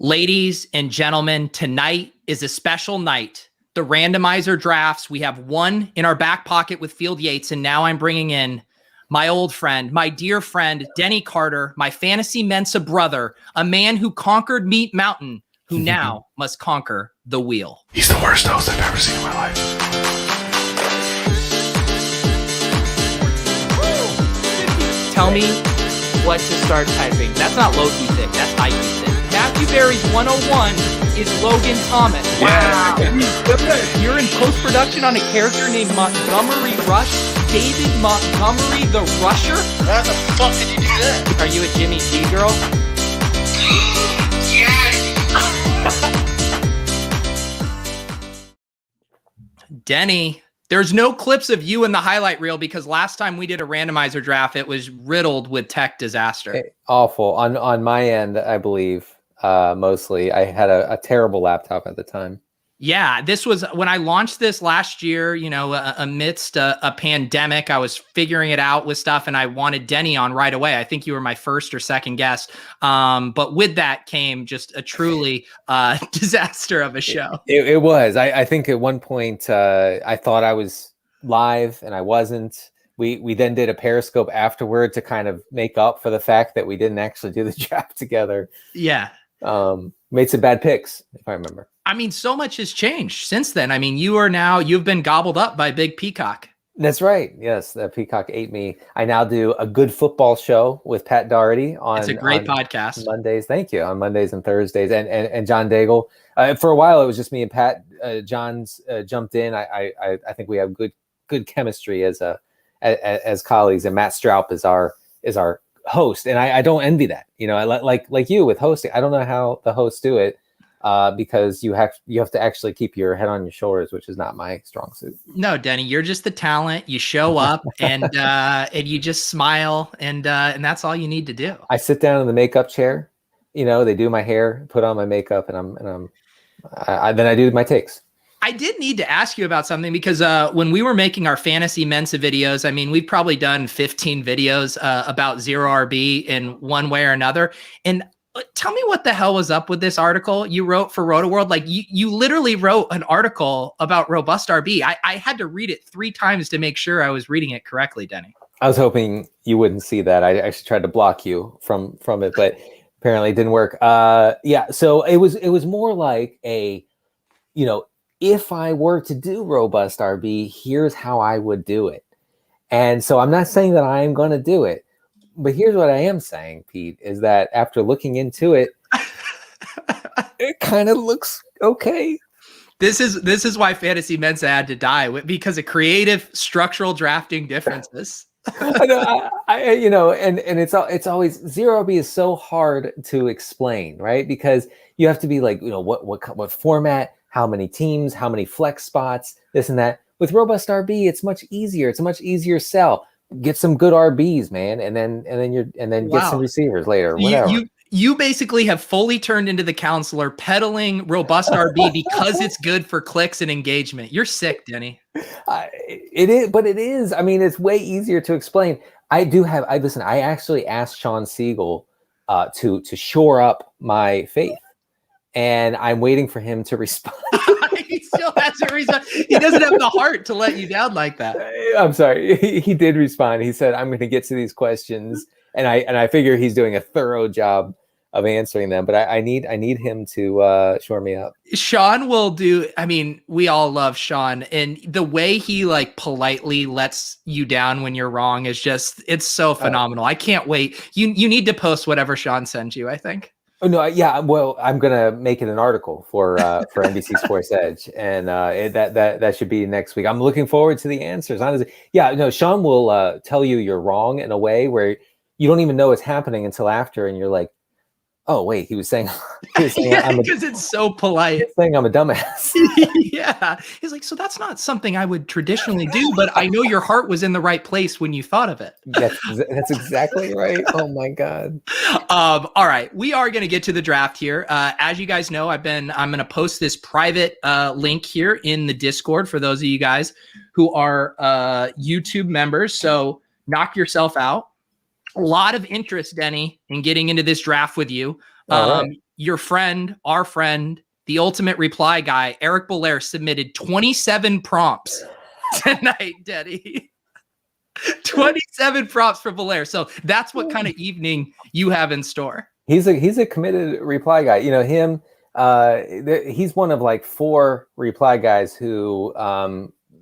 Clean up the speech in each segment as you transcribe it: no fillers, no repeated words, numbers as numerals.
Ladies and gentlemen, tonight is a special night. The randomizer drafts, we have one in our back pocket with Field Yates, and now I'm bringing in my old friend, my dear friend, Denny Carter, my fantasy Mensa brother, a man who conquered Meat Mountain, who now must conquer the wheel. He's the worst host I've ever seen in my life. Tell me what to start typing. That's not low-key thick, that's high-key thick. Matthew Berry's 101 is Logan Thomas. Wow. Yeah. You're in post-production on a character named Montgomery Rush. David Montgomery the Rusher? How the fuck did you do that? Are you a Jimmy G girl? Yes! Denny, there's no clips of you in the highlight reel because last time we did a randomizer draft, it was riddled with tech disaster. Awful. On my end, I believe. Mostly I had a terrible laptop at the time. Yeah, this was when I launched this last year, you know, amidst a pandemic. I was figuring it out with stuff and I wanted Denny on right away. I think you were my first or second guest. But with that came just a truly disaster of a show. It was. I think at one point I thought I was live and I wasn't. We then did a Periscope afterward to kind of make up for the fact that we didn't actually do the draft together. Yeah. Made some bad picks, if I remember. I mean, so much has changed since then. I mean, you've been gobbled up by Big Peacock. That's right. Yes, the Peacock ate me. I now do a good football show with Pat Doherty on. It's a great podcast. Mondays. Thank you. On Mondays and Thursdays, and John Daigle. For a while, it was just me and Pat. John's jumped in. I think we have good chemistry as colleagues, and Matt Straub is our host, and I don't envy that. You know, like you with hosting. I don't know how the hosts do it. Because you have to actually keep your head on your shoulders, which is not my strong suit. No, Denny, you're just the talent. You show up and you just smile, and that's all you need to do. I sit down in the makeup chair. You know, they do my hair, put on my makeup, and then I do my takes. I did need to ask you about something because when we were making our fantasy Mensa videos, I mean, we've probably done 15 videos about zero RB in one way or another, and tell me what the hell was up with this article you wrote for RotoWorld. Like you literally wrote an article about robust RB. I had to read it 3 times to make sure I was reading it correctly, Denny. I was hoping you wouldn't see that. I actually tried to block you from it, but apparently it didn't work. Yeah. So it was more like a, you know, if I were to do robust RB, here's how I would do it. And so I'm not saying that I am going to do it. But here's what I am saying, Pete, is that after looking into it, it kind of looks okay. This is why Fantasy Mensa had to die, because of creative structural drafting differences. You know, and it's always zero RB is so hard to explain, right? Because you have to be like, you know, what format, how many teams, how many flex spots, this and that. With robust RB, it's much easier. It's a much easier sell. Get some good RBs, man, and then Wow. Get some receivers later. Whatever. You basically have fully turned into the counselor peddling robust RB because it's good for clicks and engagement. You're sick, Denny. It is, but it is. I mean, it's way easier to explain. Listen. I actually asked Sean Siegel to shore up my faith, and I'm waiting for him to respond. He still hasn't responded. He doesn't have the heart to let you down like that. I'm sorry. He did respond. He said, "I'm going to get to these questions," and I figure he's doing a thorough job of answering them. But I need him to shore me up. Sean will do. I mean, we all love Sean, and the way he like politely lets you down when you're wrong is it's so phenomenal. I can't wait. You need to post whatever Sean sends you, I think. Oh no, yeah. Well, I'm gonna make it an article for NBC Sports Edge, and that should be next week. I'm looking forward to the answers. Honestly, yeah. No, Sean will tell you you're wrong in a way where you don't even know it's happening until after, and you're like, oh wait, he was saying yeah, because it's so polite. He's saying I'm a dumbass. Yeah, he's like, so that's not something I would traditionally do, but I know your heart was in the right place when you thought of it. That's exactly right. Oh my god. All right, we are going to get to the draft here. As you guys know, I'm going to post this private link here in the Discord for those of you guys who are YouTube members. So knock yourself out. A lot of interest, Denny, in getting into this draft with you. Right. your friend, our friend, the ultimate reply guy, Eric Belair, submitted 27 prompts tonight, Denny. 27 prompts for Belair. So that's what kind of evening you have in store. He's a committed reply guy. You know, him, he's one of like 4 reply guys who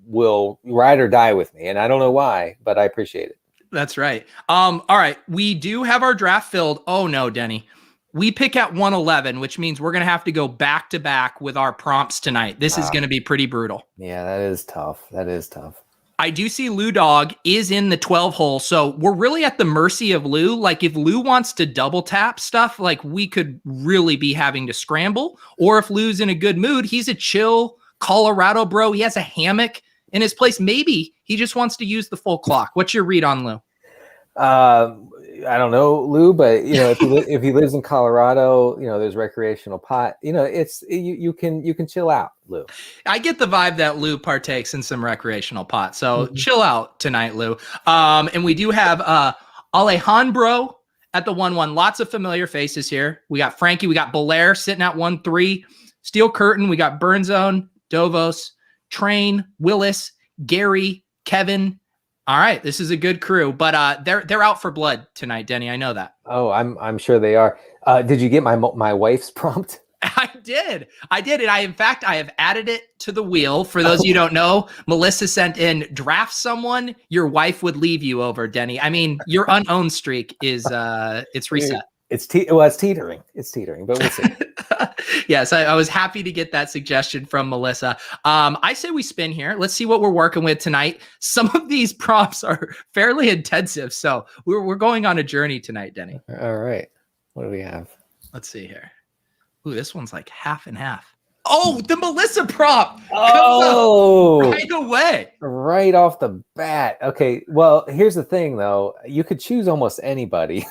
will ride or die with me. And I don't know why, but I appreciate it. That's right. All right. We do have our draft filled. Oh no, Denny. We pick at 111, which means we're going to have to go back to back with our prompts tonight. This is going to be pretty brutal. Yeah, that is tough. That is tough. I do see Lou Dog is in the 12 hole. So we're really at the mercy of Lou. Like if Lou wants to double tap stuff, like we could really be having to scramble. Or if Lou's in a good mood, he's a chill Colorado bro. He has a hammock in his place. Maybe he just wants to use the full clock. What's your read on Lou? I don't know, Lou, but you know, if he lives in Colorado, you know, there's recreational pot. You know, it's you can chill out, Lou. I get the vibe that Lou partakes in some recreational pot, so chill out tonight, Lou. And we do have Alejandro at the 1-1. Lots of familiar faces here. We got Frankie, we got Belair sitting at 1-3. Steel Curtain, we got Burnzone, Dovos, Train, Willis, Gary, Kevin. All right, this is a good crew, but they're out for blood tonight, Denny. I know that. Oh, I'm sure they are. Did you get my wife's prompt? I did, and I have added it to the wheel. For those of you who don't know, Melissa sent in draft someone your wife would leave you over, Denny. I mean, your unowned streak is it's reset. It's teetering. It's teetering, but we'll see. Yes, I was happy to get that suggestion from Melissa. I say we spin here. Let's see what we're working with tonight. Some of these prompts are fairly intensive, so we're going on a journey tonight, Denny. All right. What do we have? Let's see here. Ooh, this one's like half and half. Oh, the Melissa prompt. Oh, right away. Right off the bat. Okay. Well, here's the thing, though. You could choose almost anybody.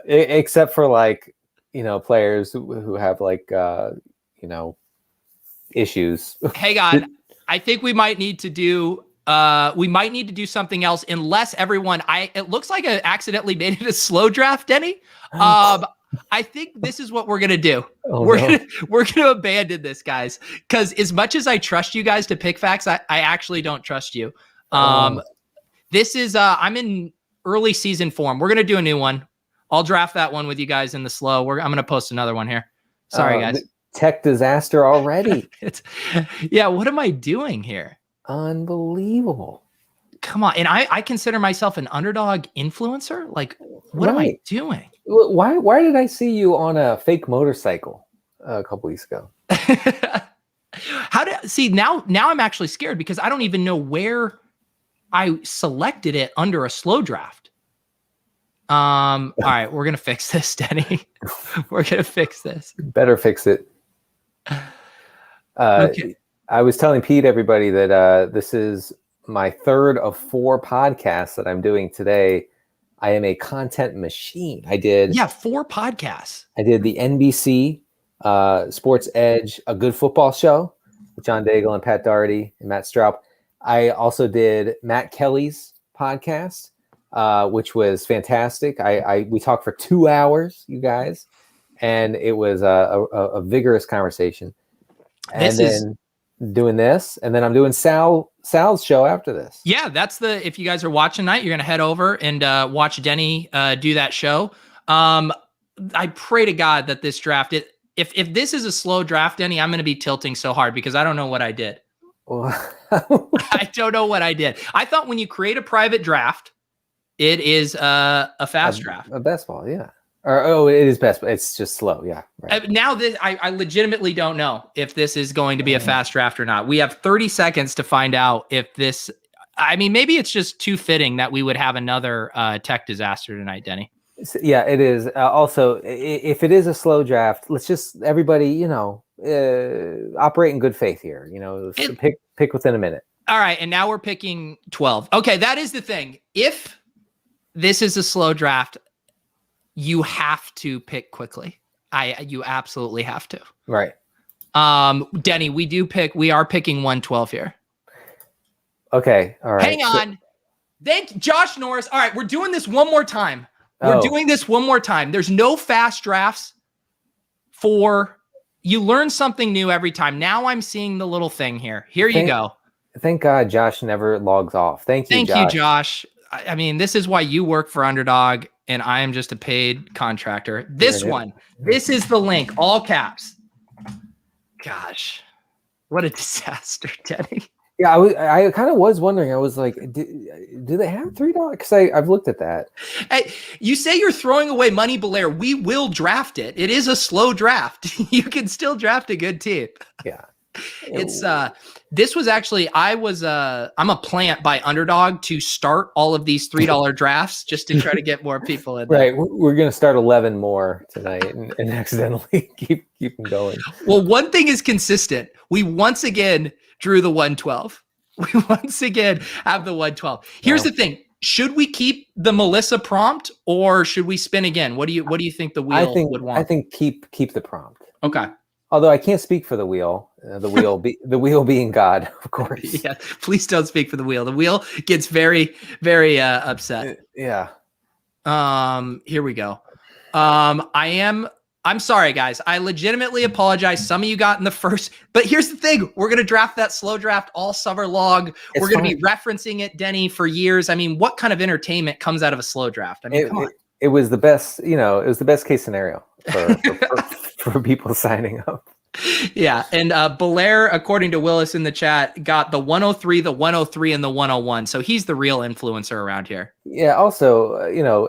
Except for like, you know, players who have like, you know, issues. Hang on. I think we might need to do something else unless everyone, it looks like I accidentally made it a slow draft, Denny. I think this is what we're going to do. We're going to abandon this, guys. Cause as much as I trust you guys to pick facts, I actually don't trust you. This is, I'm in early season form. We're going to do a new one. I'll draft that one with you guys in the slow. I'm going to post another one here. Sorry, guys. Tech disaster already. What am I doing here? Unbelievable. Come on. And I consider myself an underdog influencer. Like, what am I doing? Why did I see you on a fake motorcycle a couple weeks ago? Now I'm actually scared because I don't even know where I selected it under a slow draft. All right, we're gonna fix this, Denny. We're gonna fix this. Better fix it. Okay. I was telling Pete, everybody, that this is my 3rd of 4 podcasts that I'm doing today. I am a content machine. I did 4 podcasts. I did the NBC Sports Edge, A Good Football Show with John Daigle and Pat Doherty and Matt Straub. I also did Matt Kelly's podcast, which was fantastic. We talked for 2 hours, you guys, and it was a vigorous conversation. And doing this, and then I'm doing Sal's show after this. Yeah, if you guys are watching tonight, you're gonna head over and watch Denny do that show. I pray to God that this draft, if this is a slow draft, Denny, I'm gonna be tilting so hard because I don't know what I did. I don't know what I did. I thought when you create a private draft, it is a fast draft. A best ball, yeah. It is best, but it's just slow, yeah. Right. Now I legitimately don't know if this is going to be a fast draft or not. We have 30 seconds to find out if this. I mean, maybe it's just too fitting that we would have another tech disaster tonight, Denny. Yeah, it is. Also, if it is a slow draft, let's just everybody, you know, operate in good faith here. You know, pick within a minute. All right, and now we're picking 12. Okay, that is the thing. If this is a slow draft, you have to pick quickly. You absolutely have to. Right. Denny, we are picking 112 here. Okay. All right. Hang on. Thank Josh Norris. All right, we're doing this one more time. We're doing this one more time. There's no fast drafts you learn something new every time. Now I'm seeing the little thing here. Here you go. Thank God Josh never logs off. Thank you, Josh. I mean, this is why you work for Underdog and I am just a paid contractor. This is the link, all caps. Gosh, what a disaster, Denny. Yeah, I kind of was wondering. I was like, do they have $3? Because I've looked at that. Hey, you say you're throwing away money, Belair. We will draft it. It is a slow draft. You can still draft a good team. Yeah. It's this was actually I'm a plant by Underdog to start all of these $3 drafts just to try to get more people in there. Right. We're gonna start 11 more tonight and accidentally keep them going. Well, one thing is consistent. We once again drew the 112. We once again have the 112. Here's the thing. Should we keep the Melissa prompt or should we spin again? What do you think the wheel would want? I think keep the prompt. Okay. Although I can't speak for the wheel. The wheel being God, of course. Yeah. Please don't speak for the wheel. The wheel gets very, very upset. Yeah. Here we go. I'm sorry, guys. I legitimately apologize. Some of you got in the first, but here's the thing. We're going to draft that slow draft all summer long. We're going to be referencing it, Denny, for years. I mean, what kind of entertainment comes out of a slow draft? I mean, come on. It was the best, it was the best case scenario for people signing up. Yeah. And Belair, according to Willis in the chat, got the 103, the 103, and the 101. So he's the real influencer around here. Yeah. Also,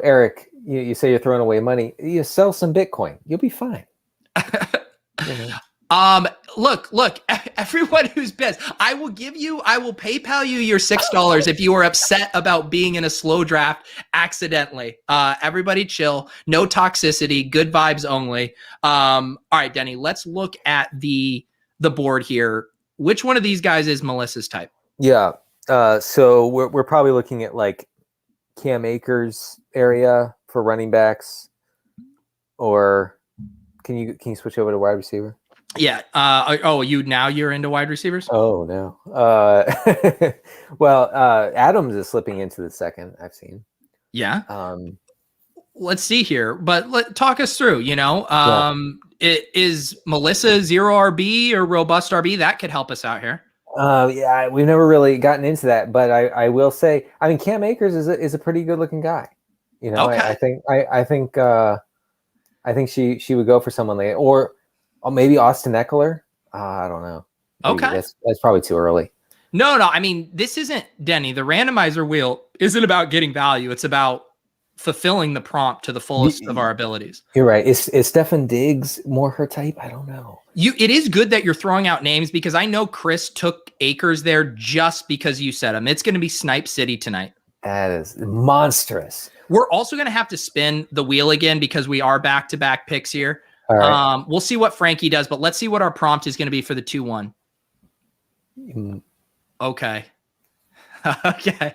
Eric, you say you're throwing away money. You sell some Bitcoin. You'll be fine. Look, everyone who's pissed, I will PayPal you your $6 if you are upset about being in a slow draft accidentally. Everybody chill, no toxicity, good vibes only. All right, Denny, let's look at the board here. Which one of these guys is Melissa's type? Yeah. So we're probably looking at like Cam Akers area for running backs, or can you switch over to wide receiver? Yeah. You're into wide receivers? Oh no. Well, Adams is slipping into the second. I've seen. Yeah. Let's see here, but talk us through. Is Melissa 0 RB or robust RB? That could help us out here. Yeah, we've never really gotten into that, but I will say, I mean, Cam Akers is a pretty good looking guy. Okay. I think she would go for someone like, or maybe Austin Eckler. I don't know. Maybe okay. That's probably too early. No. I mean, this isn't Denny. The randomizer wheel isn't about getting value. It's about fulfilling the prompt to the fullest of our abilities. You're right. Is Stefan Diggs more her type? I don't know. It is good that you're throwing out names because I know Chris took Akers there just because you said him. It's going to be Snipe City tonight. That is monstrous. We're also going to have to spin the wheel again because we are back-to-back picks here. All right. We'll see what Frankie does, but let's see what our prompt is going to be for the 2-1. Okay. Okay.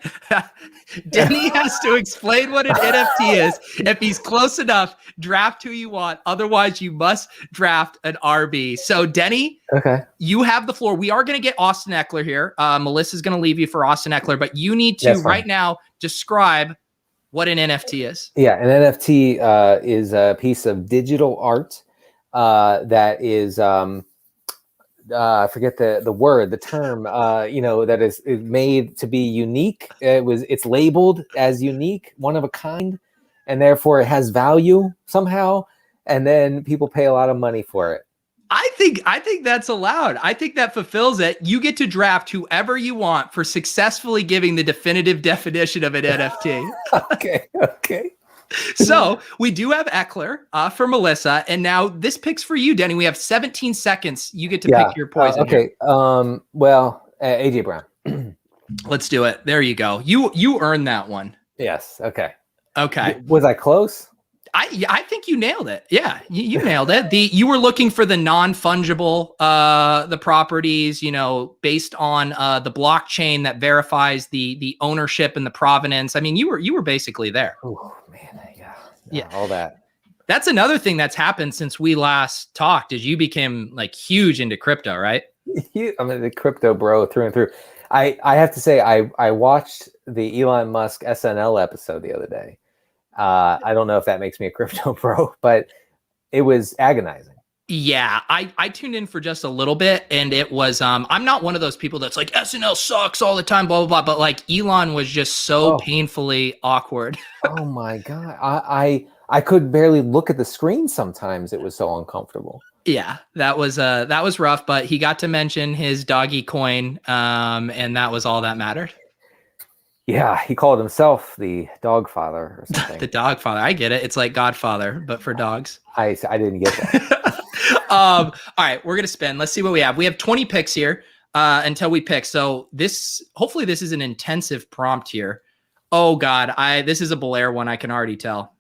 Denny has to explain what an NFT is. If he's close enough, draft who you want. Otherwise, you must draft an RB. So, Denny, you have the floor. We are going to get Austin Eckler here. Melissa's going to leave you for Austin Eckler, but you need to right now describe what an NFT is. Yeah, an NFT is a piece of digital art that is I forget the term, that is made to be unique. It's labeled as unique, one of a kind, and therefore it has value somehow. And then people pay a lot of money for it. I think that's allowed. I think that fulfills it. You get to draft whoever you want for successfully giving the definitive definition of an NFT. Okay. So we do have Eckler for Melissa, and now this pick's for you, Denny. We have 17 seconds. You get to pick your poison. Okay. AJ Brown. Let's do it. There you go. You earned that one. Yes. Okay. Was I close? I think you nailed it. Yeah, you nailed it. You were looking for the non-fungible the properties, based on the blockchain that verifies the ownership and the provenance. I mean, you were basically there. Oh man, yeah, all that. That's another thing that's happened since we last talked. Is you became like huge into crypto, right? I'm the crypto bro through and through. I have to say I watched the Elon Musk SNL episode the other day. I don't know if that makes me a crypto pro, but it was agonizing. Yeah, I tuned in for just a little bit, and it was I'm not one of those people that's like SNL sucks all the time, blah blah blah. But like Elon was just so painfully awkward. Oh my god, I could barely look at the screen sometimes. It was so uncomfortable. Yeah, that was rough. But he got to mention his doggy coin, and that was all that mattered. Yeah, he called himself the dog father or something. The dog father. I get it. It's like Godfather, but for dogs. I didn't get that. All right, we're gonna spin. Let's see what we have. We have 20 picks here until we pick. So hopefully this is an intensive prompt here. Oh God, this is a Belair one. I can already tell.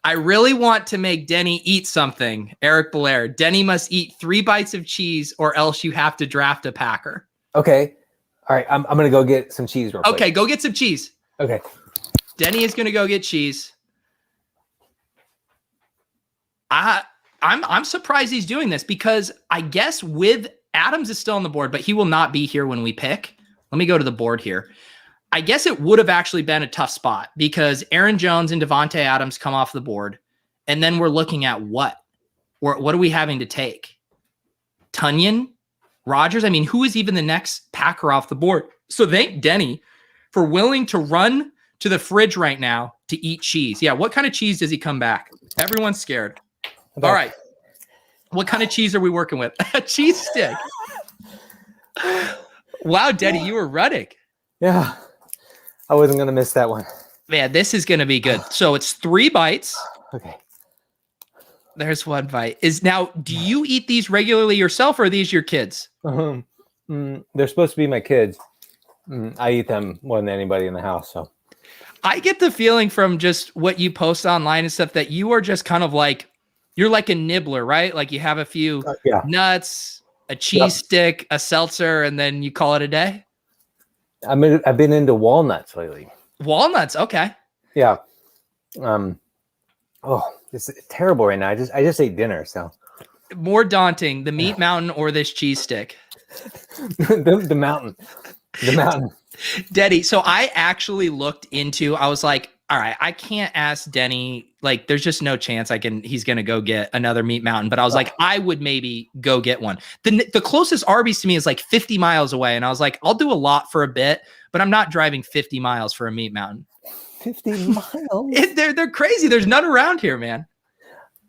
I really want to make Denny eat something. Eric Belair. Denny must eat 3 bites of cheese, or else you have to draft a Packer. Okay. All right, I'm gonna go get some cheese real quick. Okay, go get some cheese. Okay. Denny is gonna go get cheese. I'm surprised he's doing this because I guess with Adams is still on the board, but he will not be here when we pick. Let me go to the board here. I guess it would have actually been a tough spot because Aaron Jones and Devontae Adams come off the board. And then we're looking at what are we having to take? Tunyon? Rodgers? I mean, who is even the next Packer off the board? So thank Denny for willing to run to the fridge right now to eat cheese. Yeah, what kind of cheese does he come back? Everyone's scared. Okay. All right. What kind of cheese are we working with? A cheese stick. Wow, Denny, you were running. Yeah. I wasn't going to miss that one. Man, this is going to be good. So it's 3 bites. Okay. There's 1 bite. Do you eat these regularly yourself, or are these your kids? They're supposed to be my kids. I eat them more than anybody in the house. So I get the feeling from just what you post online and stuff that you are just kind of like, you're like a nibbler, right? Like you have a few nuts, a cheese stick, a seltzer, and then you call it a day. I've been into walnuts lately. Walnuts, okay. Yeah. It's terrible right now. I just ate dinner, so more daunting, the meat mountain or this cheese stick? the mountain. The mountain. Denny, so I actually looked into, I was like, all right, I can't ask Denny, like there's just no chance he's going to go get another meat mountain. But I was like, I would maybe go get one. The closest Arby's to me is like 50 miles away. And I was like, I'll do a lot for a bit, but I'm not driving 50 miles for a meat mountain. 50 miles? They're crazy. There's none around here, man.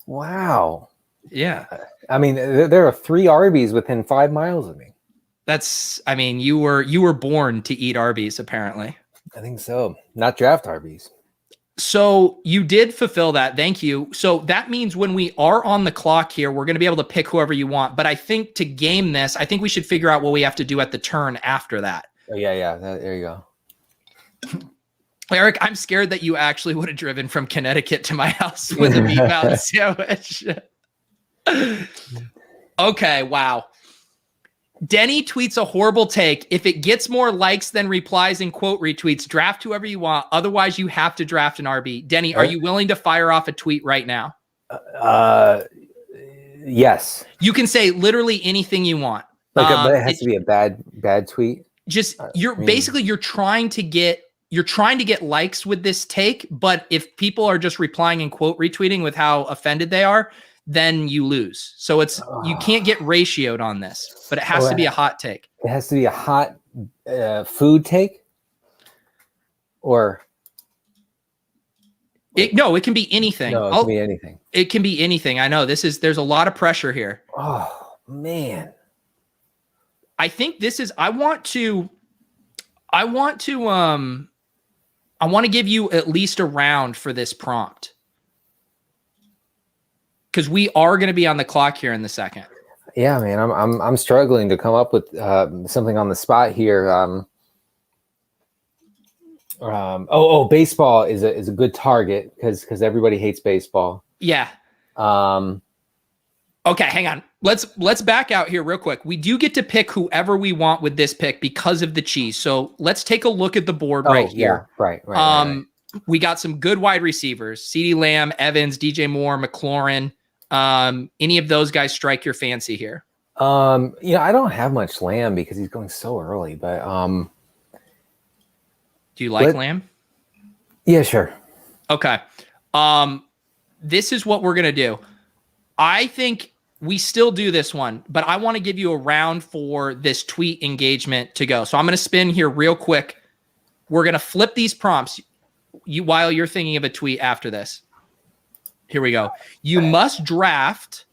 Wow. Yeah. I mean, there are 3 Arby's within 5 miles of me. You were born to eat Arby's, apparently. I think so. Not draft Arby's. So you did fulfill that. Thank you. So that means when we are on the clock here, we're going to be able to pick whoever you want. But I think to game this, I think we should figure out what we have to do at the turn after that. Oh, yeah. There you go. Eric, I'm scared that you actually would have driven from Connecticut to my house with a meat mountain sandwich. Okay, wow. Denny tweets a horrible take. If it gets more likes than replies and quote retweets, draft whoever you want. Otherwise, you have to draft an RB. Denny, are you willing to fire off a tweet right now? Yes. You can say literally anything you want. But it has to be a bad tweet. Just you're trying to get likes with this take, but if people are just replying and quote retweeting with how offended they are, then you lose. So you can't get ratioed on this, but it has to be a hot take. It has to be a hot food take, or it can be anything. No, it can be anything. It can be anything. I know there's a lot of pressure here. Oh man. I think this is, I want to give you at least a round for this prompt, because we are going to be on the clock here in the second. Yeah, man, I'm struggling to come up with something on the spot here. Baseball is a good target because everybody hates baseball. Yeah. Okay, hang on. Let's back out here real quick. We do get to pick whoever we want with this pick because of the cheese. So let's take a look at the board here. Right. We got some good wide receivers: CeeDee Lamb, Evans, DJ Moore, McLaurin. Any of those guys strike your fancy here? I don't have much Lamb because he's going so early, but do you like Lamb? Yeah, sure. Okay. This is what we're going to do. I think we still do this one, but I want to give you a round for this tweet engagement to go. So I'm going to spin here real quick. We're going to flip these prompts while you're thinking of a tweet after this. Here we go. You must draft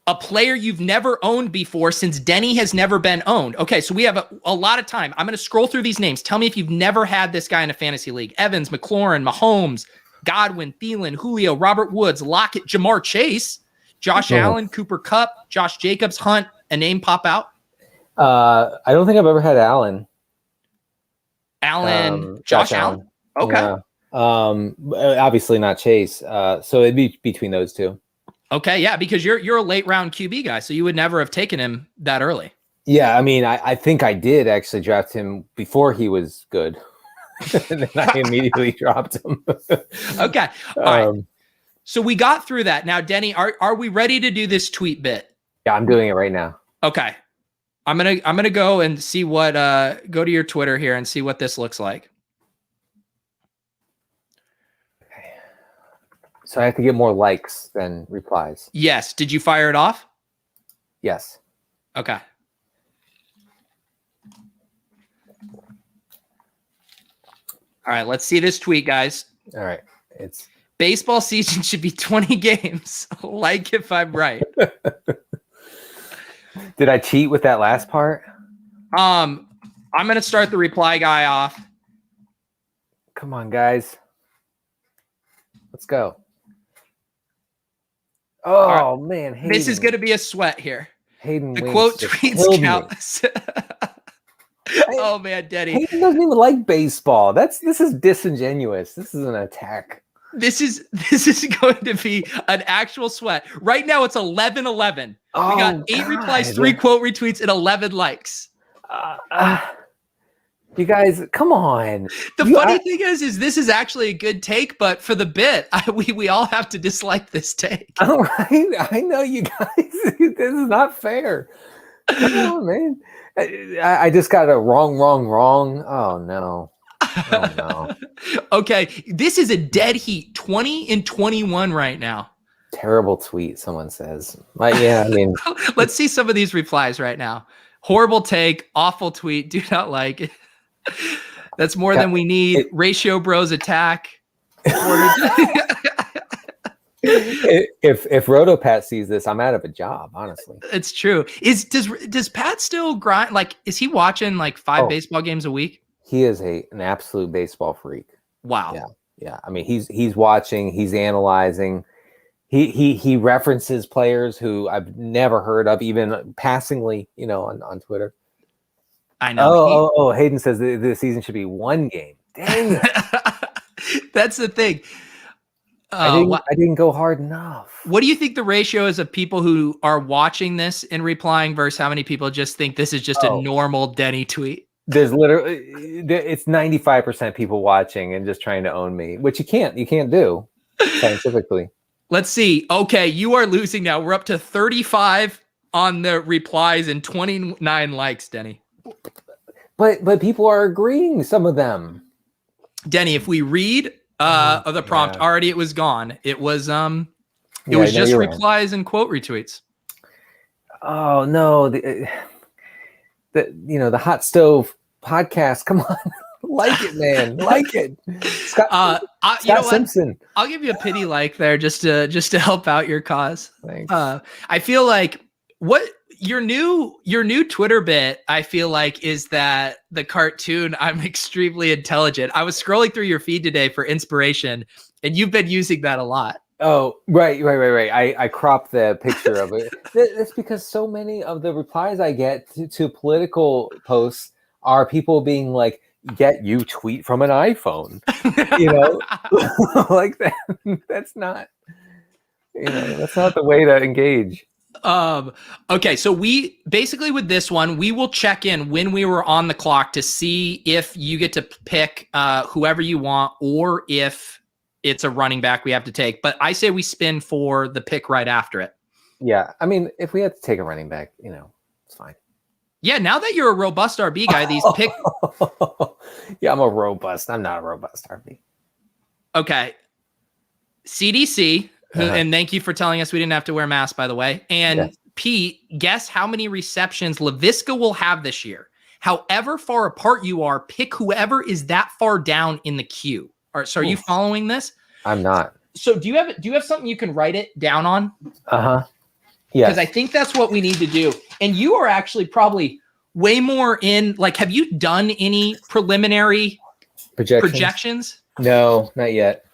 a player you've never owned before since Denny has never been owned. Okay, so we have a lot of time. I'm going to scroll through these names. Tell me if you've never had this guy in a fantasy league. Evans, McLaurin, Mahomes, Godwin, Thielen, Julio, Robert Woods, Lockett, Jamar Chase, Josh Allen, Cooper Kupp, Josh Jacobs, Hunt. A name pop out? I don't think I've ever had Allen. Josh Allen? Okay. Yeah. Obviously not Chase. So it'd be between those two. Okay, yeah, because you're a late round QB guy, so you would never have taken him that early. Yeah, I mean, I think I did actually draft him before he was good. And then I immediately dropped him. Okay. All right. So we got through that. Now, Denny, are we ready to do this tweet bit? Yeah, I'm doing it right now. Okay. I'm gonna go and see what go to your Twitter here and see what this looks like. Okay. So I have to get more likes than replies. Yes. Did you fire it off? Yes. Okay. All right, let's see this tweet, guys. All right. It's baseball season should be 20 games. Like if I'm right. Did I cheat with that last part? I'm going to start the reply guy off. Come on, guys. Let's go. Oh, right. Man. Hayden. This is going to be a sweat here. Hayden the quote tweets count. Oh, man, Denny. Hayden doesn't even like baseball. This is disingenuous. This is an attack. This is going to be an actual sweat. Right now, it's 11-11. We got 8 replies, 3 quote retweets, and 11 likes. You guys, come on. The funny thing is this is actually a good take, but for the bit, we all have to dislike this take. All right, I know you guys. This is not fair. Come on, man. I just got a wrong. Oh no. Oh no. Okay, this is a dead heat. 20-21 right now. Terrible tweet, someone says. Yeah, I mean, let's see some of these replies right now. Horrible take, awful tweet, do not like it. That's more than we need. Ratio bros attack. If Rotopat sees this, I'm out of a job, honestly. It's true. Does Pat still grind? Like, is he watching like 5 baseball games a week? He is an absolute baseball freak. Wow. Yeah. I mean, he's watching, he's analyzing. He references players who I've never heard of, even passingly, on Twitter. I know. Hayden says the season should be 1 game. Dang it. That's the thing. I didn't go hard enough. What do you think the ratio is of people who are watching this and replying versus how many people just think this is just a normal Denny tweet? There's literally, it's 95% people watching and just trying to own me, which you can't do scientifically. Let's see. Okay, you are losing now. We're up to 35 on the replies and 29 likes, Denny. But people are agreeing, some of them. Denny, if we read of the prompt, already it was gone. It was just replies and quote retweets. Oh no, the Hot Stove podcast. Come on. Like it, man. Like it. Scott Simpson. I'll give you a pity like there just to help out your cause. Thanks. I feel like what your new Twitter bit, I feel like, is that the cartoon I'm extremely intelligent. I was scrolling through your feed today for inspiration, and you've been using that a lot. Oh, right. I cropped the picture of it. It's because so many of the replies I get to political posts are people being like, "Get you tweet from an iPhone," like that. That's not the way to engage. Okay, so we basically, with this one, we will check in when we were on the clock to see if you get to pick whoever you want, or if it's a running back we have to take. But I say we spin for the pick right after it. Yeah, I mean, if we had to take a running back, it's fine. Yeah, now that you're a robust RB guy, these pick. Yeah, I'm a robust. I'm not a robust RB. Okay. CDC, and thank you for telling us we didn't have to wear masks, by the way. And Pete, guess how many receptions LaVisca will have this year? However far apart you are, pick whoever is that far down in the queue. All right, so are you following this? I'm not. So do you have something you can write it down on? Yes. Because I think that's what we need to do. And you are actually probably way more in, like, have you done any preliminary projections? No, not yet.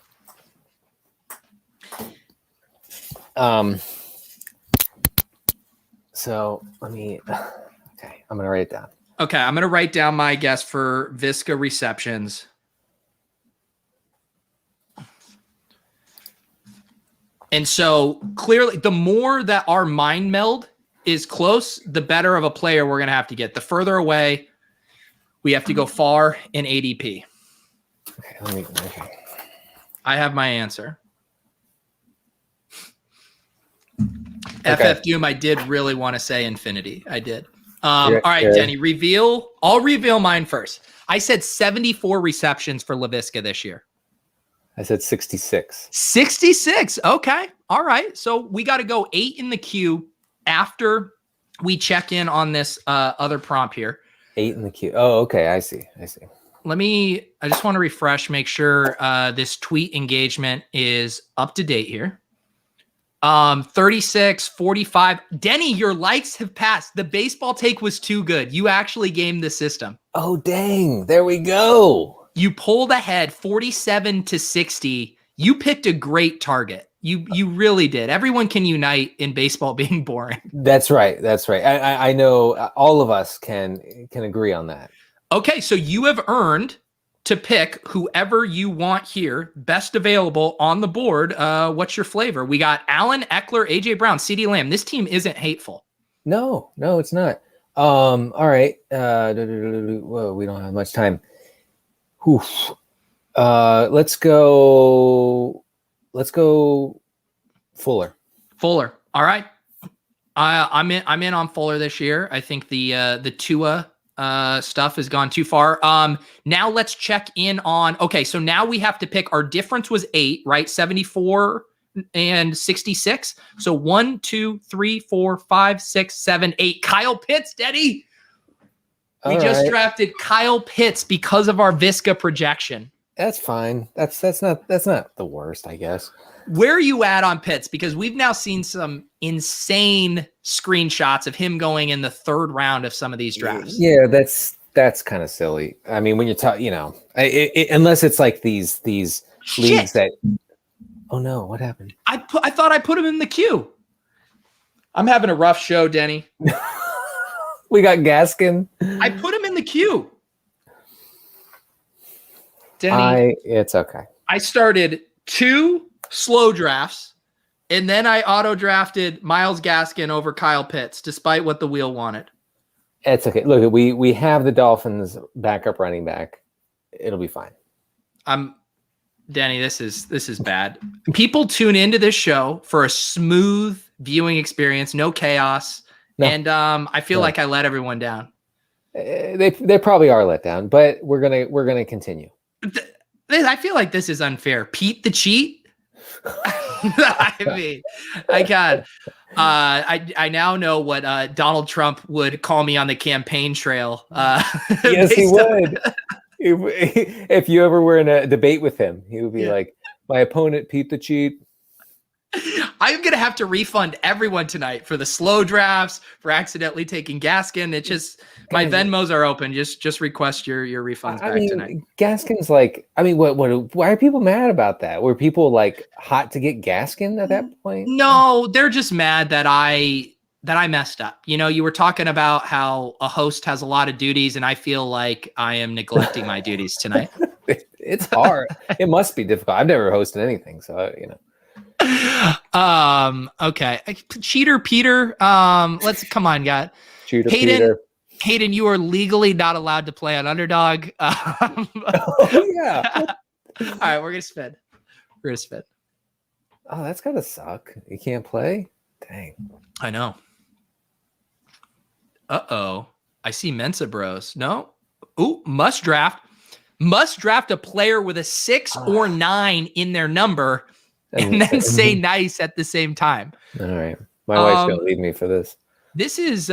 So let me, okay, I'm going to write it down. Okay, I'm going to write down my guess for Visca receptions. And so clearly, the more that our mind meld is close, the better of a player we're going to have to get. The further away, we have to go far in ADP. Okay. I have my answer. Okay. FF Doom, I did really want to say infinity. I did. All right, Denny, reveal. I'll reveal mine first. I said 74 receptions for LaVisca this year. I said 66. 66. Okay. All right. So we got to go 8 in the queue after we check in on this other prompt here. 8 in the queue. Oh, okay. I see. I just want to refresh, make sure this tweet engagement is up to date here. 36, 45. Denny, your likes have passed. The baseball take was too good. You actually gamed the system. Oh, dang. There we go. You pulled ahead 47 to 60. You picked a great target. You really did. Everyone can unite in baseball being boring. That's right. I know all of us can agree on that. Okay, so you have earned to pick whoever you want here, best available on the board. What's your flavor? We got Allen, Eckler, AJ Brown, CeeDee Lamb. This team isn't hateful. No, it's not. All right. Whoa, we don't have much time. Oof. Let's go Fuller. All right. I'm in on Fuller this year. I think the Tua stuff has gone too far. Now let's check in on, okay, so now we have to pick, our difference was 8, right? 74 and 66. So 1, 2, 3, 4, 5, 6, 7, 8. Kyle Pitts, Denny. We just drafted Kyle Pitts because of our Visca projection. That's fine. That's not the worst, I guess. Where are you at on Pitts? Because we've now seen some insane screenshots of him going in the 3rd round of some of these drafts. Yeah, that's kind of silly. I mean, when you're talking, unless it's like these leagues that. Oh no, what happened? I thought I put him in the queue. I'm having a rough show, Denny. We got Gaskin. I put him in the queue. Denny, it's okay. I started 2 slow drafts, and then I auto drafted Myles Gaskin over Kyle Pitts, despite what the wheel wanted. It's okay. Look, we have the Dolphins backup running back. It'll be fine. Denny, this is bad. People tune into this show for a smooth viewing experience, no chaos. No. And I feel like I let everyone down. They probably are let down, but we're gonna continue. I feel like this is unfair. Pete the cheat. I mean, I now know what Donald Trump would call me on the campaign trail. Yes, he would. If you ever were in a debate with him, he would be like, "My opponent, Pete the cheat." I'm going to have to refund everyone tonight for the slow drafts, for accidentally taking Gaskin. It's just, my Venmos are open. Just request your refunds back tonight. Gaskin's like, why are people mad about that? Were people like hot to get Gaskin at that point? No, they're just mad that I messed up. You were talking about how a host has a lot of duties, and I feel like I am neglecting my duties tonight. It's hard. It must be difficult. I've never hosted anything, so Okay. Cheater Peter. Let's come on, God. Cheater Peter. Hayden, you are legally not allowed to play on underdog. Oh yeah. All right, we're gonna spin. Oh, that's gotta suck. You can't play? Dang. I know. Uh-oh. I see Mensa Bros. No. Ooh, must draft. must draft a player with a 6 or 9 in their number and then say nice at the same time. All right. My wife's going to leave me for this. This is,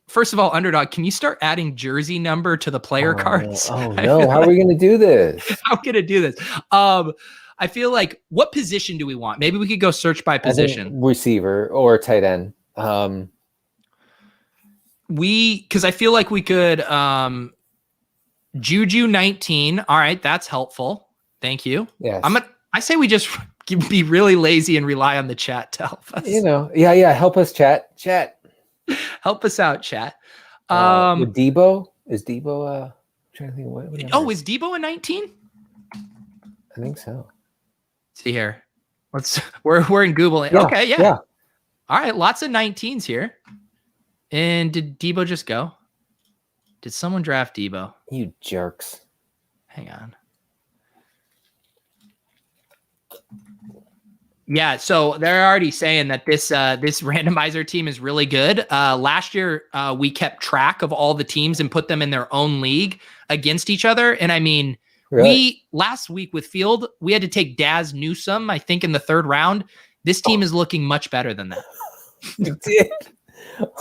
first of all, Underdog, can you start adding jersey number to the player cards? Oh, no. How are we going to do this? How can I do this? I feel like, what position do we want? Maybe we could go search by position. Receiver or tight end. Because I feel like we could Juju 19. All right, that's helpful. Thank you. Yes. I say we just be really lazy and rely on the chat to help us. Yeah. Help us, chat. Help us out, chat. With Debo? Is Debo I'm trying to think what is Debo a 19? I think so. See here. We're in Google. Yeah, okay, yeah. Yeah. All right, lots of 19s here. And did Debo just go? Did someone draft Debo? You jerks. Hang on. Yeah, so they're already saying that this randomizer team is really good. Last year, we kept track of all the teams and put them in their own league against each other. And I mean, really? last week with Field, we had to take Daz Newsome, I think, in the 3rd round. This team is looking much better than that. You did?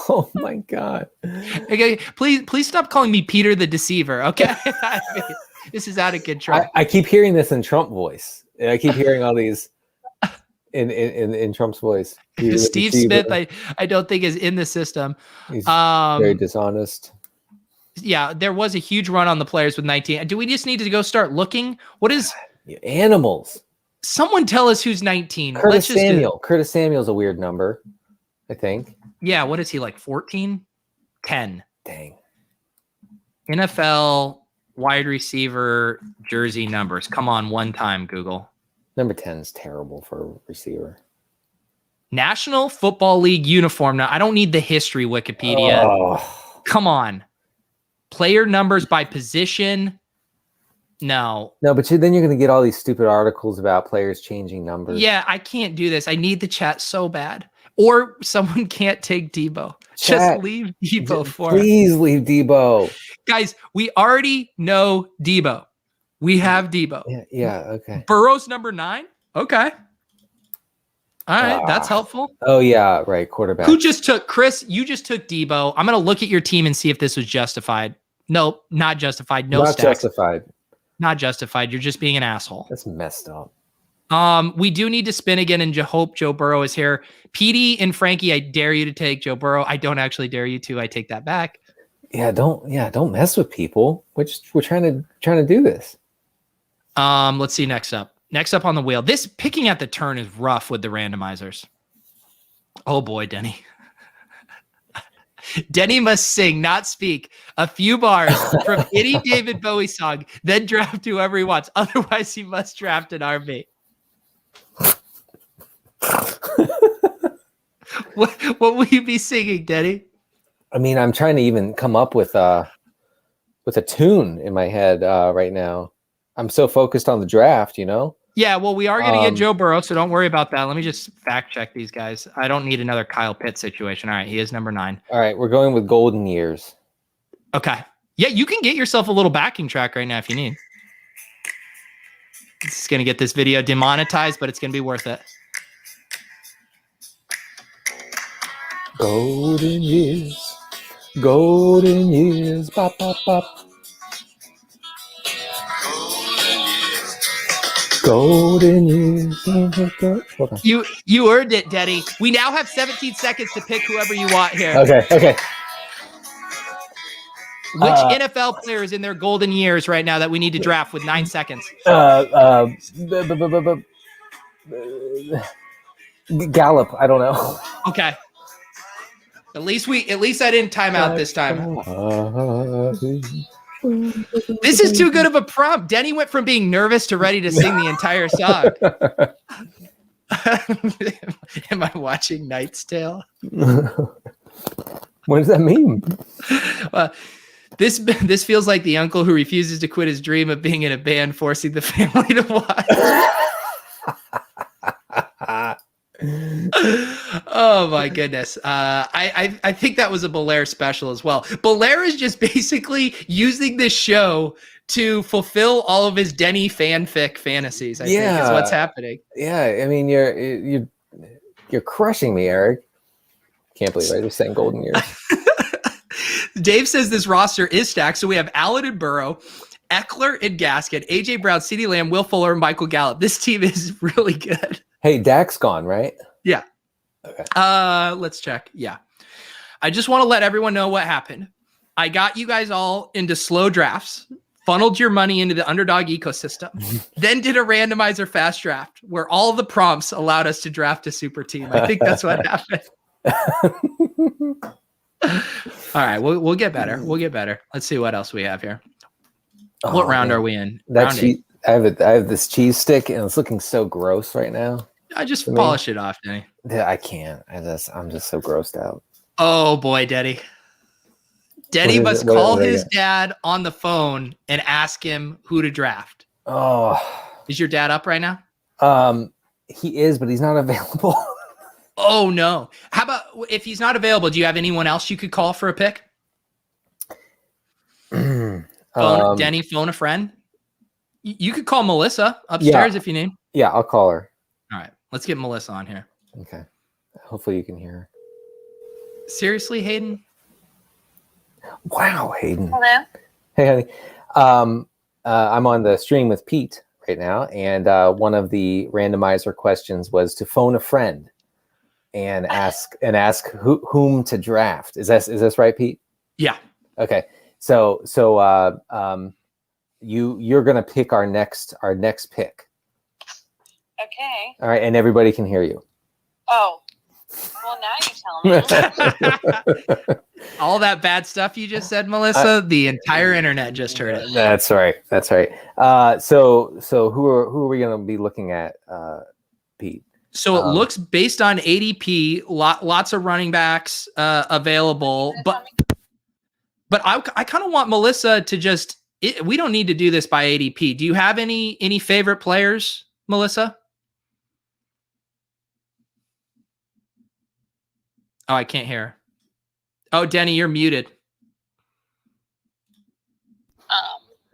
Oh my God. Okay, please stop calling me Peter the Deceiver. Okay. I mean, this is out of control. I keep hearing this in Trump voice. I keep hearing all these in Trump's voice. Steve Smith, I don't think is in the system. He's very dishonest. Yeah, there was a huge run on the players with 19. Do we just need to go start looking? What is animals? Someone tell us who's 19. Curtis Samuel. Curtis Samuel's a weird number, I think. Yeah, what is he, like 14? 10. Dang. NFL wide receiver jersey numbers. Come on, one time, Google. Number 10 is terrible for a receiver. National Football League uniform. Now, I don't need the history Wikipedia. Oh. Come on. Player numbers by position. No, but then you're going to get all these stupid articles about players changing numbers. Yeah, I can't do this. I need the chat so bad. Or someone can't take Debo. Chat, just leave Debo for Please leave Debo. Guys, we already know Debo. We have Debo. Yeah, okay. Burrow's number 9? Okay. All right, that's helpful. Oh, yeah, right, quarterback. Who just took, Chris, you just took Debo. I'm going to look at your team and see if this was justified. Nope, not justified. No Not stacks. justified. Not justified. You're just being an asshole. That's messed up. We do need to spin again and hope Joe Burrow is here. PD and Frankie, I dare you to take Joe Burrow. I don't actually dare you to. I take that back. Don't mess with people. We're trying to do this. Let's see next up. Next up on the wheel. This picking at the turn is rough with the randomizers. Oh boy, Denny. Denny must sing, not speak, a few bars from any David Bowie song, then draft whoever he wants. Otherwise, he must draft an RB. What will you be singing, Denny? I mean, I'm trying to even come up with a tune in my head right now. I'm so focused on the draft, Yeah, well, we are going to get Joe Burrow, so don't worry about that. Let me just fact check these guys. I don't need another Kyle Pitts situation. All right, he is number 9. All right, we're going with golden years. Okay. Yeah, you can get yourself a little backing track right now if you need. This is going to get this video demonetized, but it's going to be worth it. Golden years, bop, bop, bop. Golden years. Hold on. You earned it, Denny. We now have 17 seconds to pick whoever you want here. Okay. Which NFL player is in their golden years right now that we need to draft with 9 seconds? Gallup. I don't know. Okay. At least I didn't time out this time. This is too good of a prompt. Denny went from being nervous to ready to sing the entire song. Am I watching Knight's Tale? What does that mean? This feels like the uncle who refuses to quit his dream of being in a band, forcing the family to watch. Oh my goodness. I think that was a Belair special as well. Belair is just basically using this show to fulfill all of his Denny fanfic fantasies, I think is what's happening. Yeah, I mean you're crushing me, Eric. Can't believe I just sang Golden Years. Dave says this roster is stacked. So we have Allen and Burrow, Eckler and Gaskin, AJ Brown, CeeDee Lamb, Will Fuller, and Michael Gallup. This team is really good. Hey, Dak's gone, right? Yeah. Okay. Let's check. Yeah. I just want to let everyone know what happened. I got you guys all into slow drafts, funneled your money into the underdog ecosystem, then did a randomizer fast draft where all the prompts allowed us to draft a super team. I think that's what happened. All right, we'll get better. We'll get better. Let's see what else we have here. What round are we in? I have this cheese stick and it's looking so gross right now. I just polish it off, Denny. Yeah, I can't. I'm just so grossed out. Oh boy, Denny. Denny must call his dad on the phone and ask him who to draft. Oh. Is your dad up right now? He is, but he's not available. Oh no. How about if he's not available, do you have anyone else you could call for a pick? Denny, phone a friend. You could call Melissa upstairs if you need. Yeah, I'll call her. All right, let's get Melissa on here. Okay. Hopefully you can hear her. Seriously, Hayden? Wow, Hayden. Hello. Hey, honey. I'm on the stream with Pete right now, and one of the randomizer questions was to phone a friend and ask whom to draft. Is this right, Pete? Yeah. Okay. So you're gonna pick our next pick. Okay. All right, and everybody can hear you. Oh. Well, now you tell me. All that bad stuff you just said, Melissa, the entire internet just heard it. That's right. So who are we gonna be looking at, Pete? So it looks based on ADP, lots of running backs available, but I kind of want Melissa to just. We don't need to do this by ADP. Do you have any favorite players, Melissa? Oh, I can't hear her. Oh, Denny, you're muted.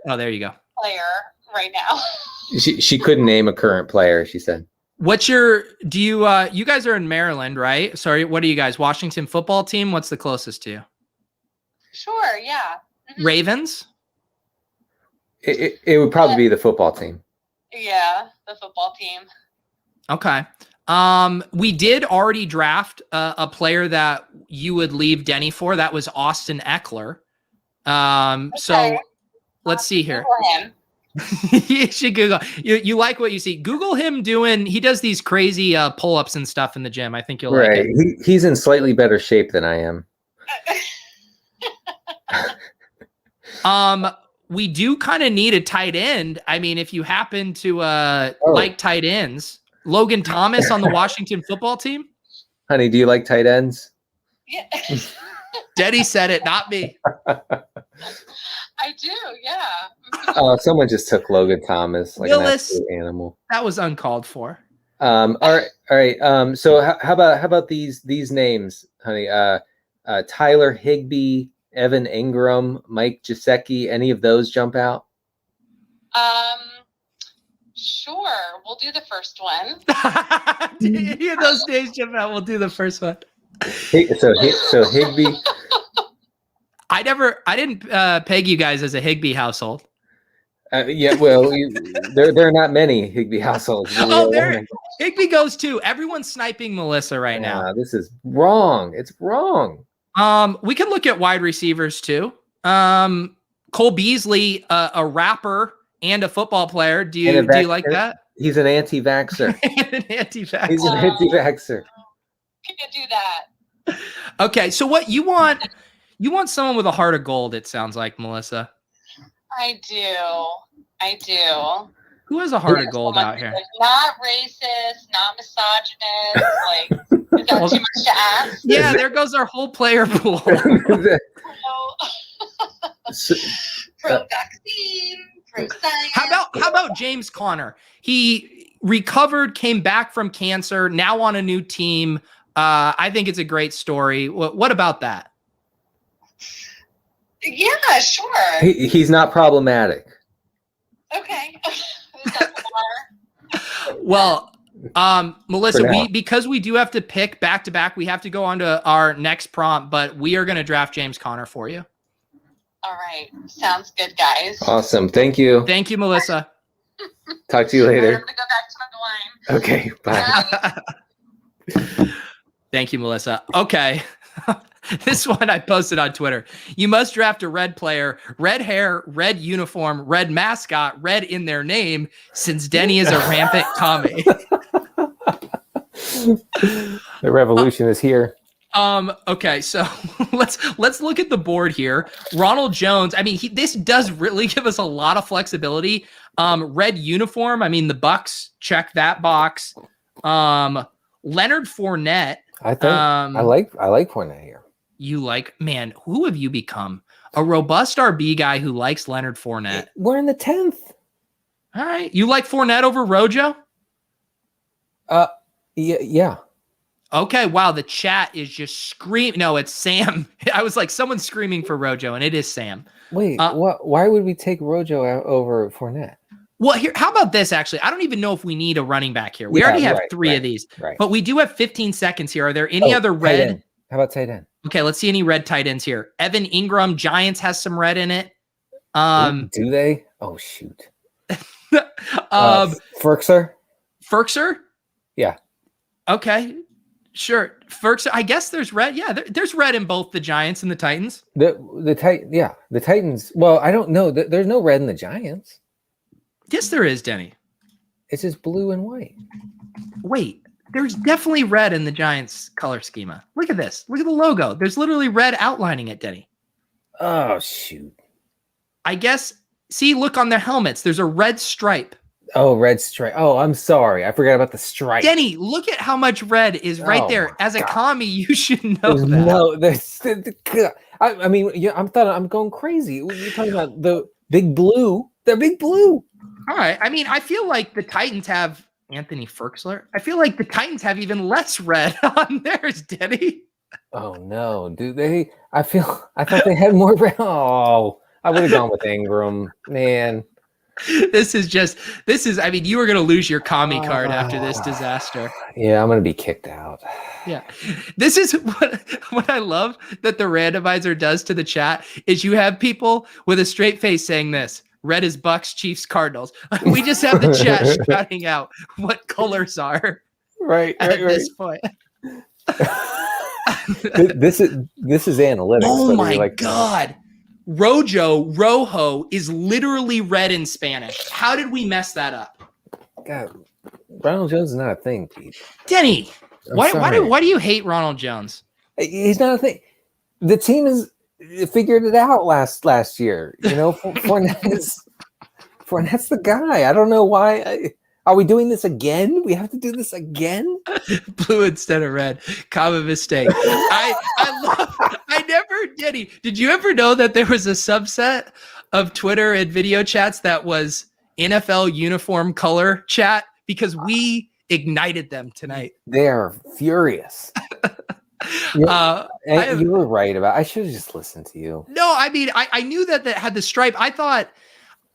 Oh, there you go. Player right now. She couldn't name a current player, she said. You guys are in Maryland, right? Sorry, what are you guys? Washington football team? What's the closest to you? Sure, yeah. Mm-hmm. Ravens? It would probably be the football team. Yeah, the football team. Okay. We did already draft a player that you would leave Denny for. That was Austin Eckler. So let's see here. Google him. You should Google. You like what you see. Google him he does these crazy pull-ups and stuff in the gym. I think you'll like it. He's in slightly better shape than I am. We do kind of need a tight end. I mean, if you happen to like tight ends, Logan Thomas on the Washington football team. Honey, do you like tight ends? Yeah. Denny said it, not me. I do, yeah. Someone just took Logan Thomas like Willis, an absolute animal. That was uncalled for. All right. So how about these names, honey? Tyler Higbee, Evan Ingram, Mike Gesicki. Any of those jump out? Sure. We'll do the first one. Any of those names jump out? We'll do the first one. So Higbee. I didn't peg you guys as a Higbee household. Yeah, well, there are not many Higbee households. Higbee goes too. Everyone's sniping Melissa right now. This is wrong. It's wrong. We can look at wide receivers too. Cole Beasley, a rapper and a football player. Do you like that? He's an anti-vaxxer. An anti-vaxxer. He's an anti-vaxxer. Can't do that. Okay, so what you want? You want someone with a heart of gold. It sounds like, Melissa. I do. Who has a heart of gold out here? Not racist, not misogynist. Like, is that too much to ask? Yeah, there goes our whole player pool. Pro-vaccine, pro-science. How about James Conner? He recovered, came back from cancer, now on a new team. I think it's a great story. What about that? Yeah, sure. He's not problematic. Okay. Is that the bar? Well, Melissa, For now. because we do have to pick back to back, we have to go on to our next prompt, but we are going to draft James Conner for you. All right. Sounds good, guys. Awesome. Thank you. Thank you, Melissa. Talk to you I'm later. going to go back to my wine. Okay. Bye. Thank you, Melissa. Okay. This one I posted on Twitter. You must draft a red player, red hair, red uniform, red mascot, red in their name, since Denny is a rampant commie. The revolution is here. Okay, so let's look at the board here. Ronald Jones, I mean, this does really give us a lot of flexibility. Red uniform, I mean, the Bucks check that box. Leonard Fournette. I think I like Fournette here. You like, man, who have you become? A robust RB guy who likes Leonard Fournette. We're in the 10th. All right. You like Fournette over Rojo? Yeah. Okay. Wow. The chat is just screaming. No, it's Sam. I was like, someone's screaming for Rojo, and it is Sam. Wait, why would we take Rojo out over Fournette? Well, here, how about this, actually? I don't even know if we need a running back here. We already have three of these, but we do have 15 seconds here. Are there any other red? How about tight end? Okay, let's see any red tight ends here. Evan Ingram, Giants, has some red in it. Do they? Oh, shoot. Ferkser? Yeah. Okay, sure. Ferkser, I guess there's red. Yeah, there's red in both the Giants and the Titans. The Titans. Well, I don't know. There's no red in the Giants. Yes, there is, Denny. It's just blue and white. Wait, there's definitely red in the Giants color schema. Look at this. Look at the logo. There's literally red outlining it, Denny. Oh, shoot. I guess, see, look on their helmets. There's a red stripe. Oh, red stripe. Oh, I'm sorry. I forgot about the stripe. Denny, look at how much red is right there. As a commie, you should know that. No, I mean, I'm going crazy. You're talking about the big blue. They're big blue. All right. I mean, I feel like the Titans have Anthony Ferkser. I feel like the Titans have even less red on theirs, Denny. Oh no, do they? I thought they had more red. Oh, I would have gone with Ingram, man. This is, I mean, you were going to lose your commie card after this disaster. Yeah, I'm going to be kicked out. Yeah. This is what I love that the randomizer does to the chat is you have people with a straight face saying this. Red is Bucks, Chiefs, Cardinals. We just have the chat shouting out what colors are at this point. This is analytics. Oh my God. Rojo is literally red in Spanish. How did we mess that up? God, Ronald Jones is not a thing, Pete. Denny, why do you hate Ronald Jones? He's not a thing. The team is figured it out last year. You know, Fournette's the guy. I don't know why. Are we doing this again? We have to do this again? Blue instead of red. Common mistake. Denny, did you ever know that there was a subset of Twitter and video chats that was NFL uniform color chat? Because we ignited them tonight. They are furious. You were right about. I should have just listened to you. No, I mean, I knew that had the stripe. I thought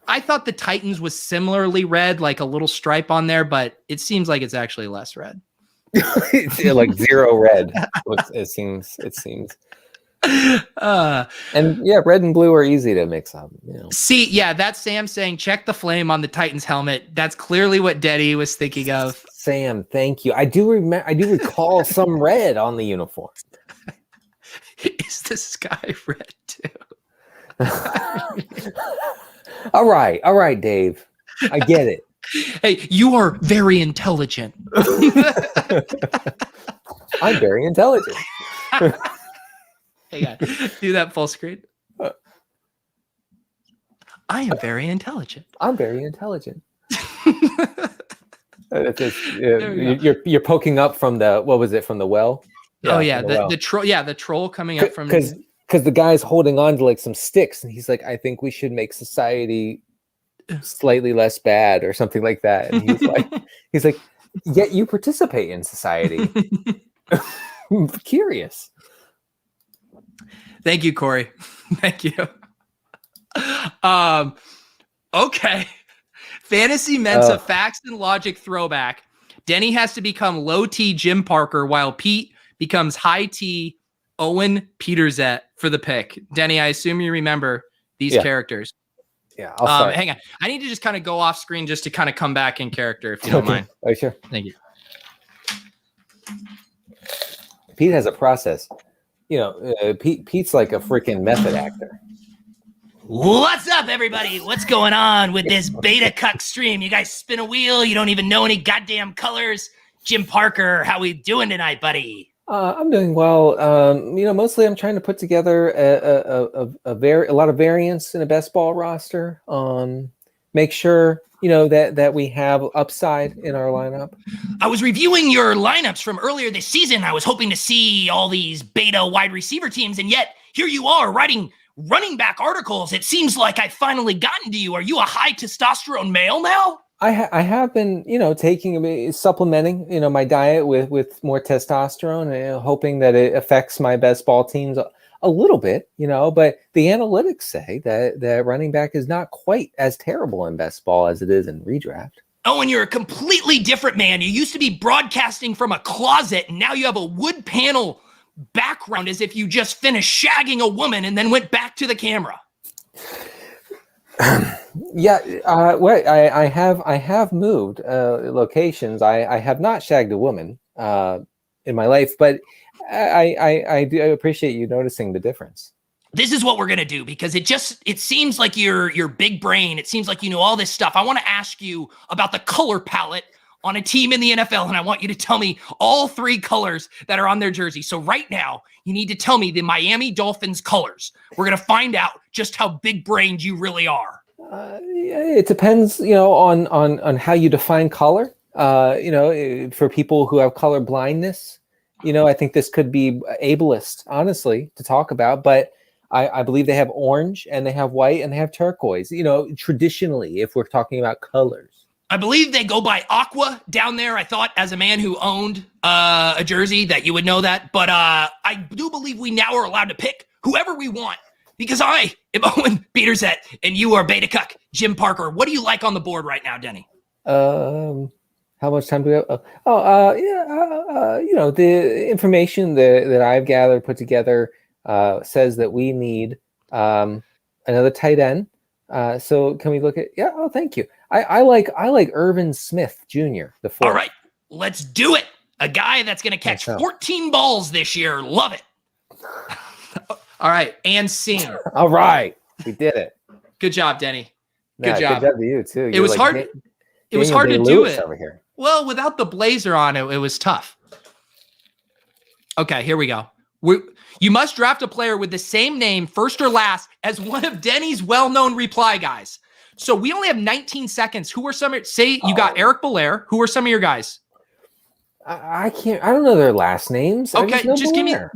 the Titans was similarly red, like a little stripe on there, but it seems like it's actually less red. It's like zero red. It seems. And yeah, red and blue are easy to mix up. You know. See, yeah, that's Sam saying check the flame on the Titans helmet. That's clearly what Denny was thinking of. Sam, thank you. I do recall some red on the uniform. Is the sky red too? All right, Dave. I get it. Hey, you are very intelligent. I'm very intelligent. Hey, do that full screen. I am very intelligent. I'm very intelligent. You're poking up from the, what was it, from the well? Yeah, oh yeah, the troll. Yeah, the troll coming up from because the guy's holding on to like some sticks, and he's like, "I think we should make society slightly less bad or something like that. And he's like, yet you participate in society. I'm curious. Thank you, Corey. Thank you. Okay. Fantasy Mensa facts and logic throwback. Denny has to become low T Jim Parker while Pete becomes high T Owen Peterzet for the pick. Denny, I assume you remember these characters. Yeah, I'll start. Hang on. I need to just kind of go off screen just to kind of come back in character, if you don't mind. Oh, sure. Thank you. Pete has a process. You know, Pete's like a freaking method actor. What's up, everybody? What's going on with this beta cuck stream? You guys spin a wheel. You don't even know any goddamn colors. Jim Parker, how we doing tonight, buddy? I'm doing well. You know, mostly I'm trying to put together a lot of variance in a best ball roster. Make sure, you know, that we have upside in our lineup. I was reviewing your lineups from earlier this season. I was hoping to see all these beta wide receiver teams, and yet here you are writing running back articles. It seems like I've finally gotten to you. Are you a high testosterone male now? I have been, you know, supplementing, you know, my diet with more testosterone, and hoping that it affects my best ball teams a little bit, you know. But the analytics say that running back is not quite as terrible in best ball as it is in redraft. Oh, and you're a completely different man. You used to be broadcasting from a closet, and now you have a wood panel background as if you just finished shagging a woman and then went back to the camera. Yeah, I have moved locations. I have not shagged a woman in my life, but I do appreciate you noticing the difference. This is what we're gonna do, because it seems like you're big brain. It seems like you know all this stuff. I want to ask you about the color palette on a team in the NFL, and I want you to tell me all three colors that are on their jersey. So right now, you need to tell me the Miami Dolphins colors. We're going to find out just how big-brained you really are. It depends, you know, on how you define color. You know, for people who have color blindness, you know, I think this could be ableist, honestly, to talk about. But I believe they have orange, and they have white, and they have turquoise. You know, traditionally, if we're talking about colors. I believe they go by aqua down there. I thought, as a man who owned a jersey, that you would know that. But I do believe we now are allowed to pick whoever we want, because I am Owen Peterzet and you are Beta Cuck Jim Parker. What do you like on the board right now, Denny? How much time do we have? You know, the information that I've gathered, put together, says that we need another tight end. So can we look at? Yeah. Oh, thank you. I like Irvin Smith Jr. the fourth. All right, let's do it. A guy that's going to catch 14 balls this year. Love it. All right, and scene. All right, we did it. Good job, Denny. Good job. Good job to you too. It was hard. It was hard to do it over here. Well, without the blazer on, it was tough. Okay, here we go. You must draft a player with the same name, first or last, as one of Denny's well-known reply guys. So we only have 19 seconds. Who are some? Say you got Eric Belair. Who are some of your guys? I can't. I don't know their last names. Okay,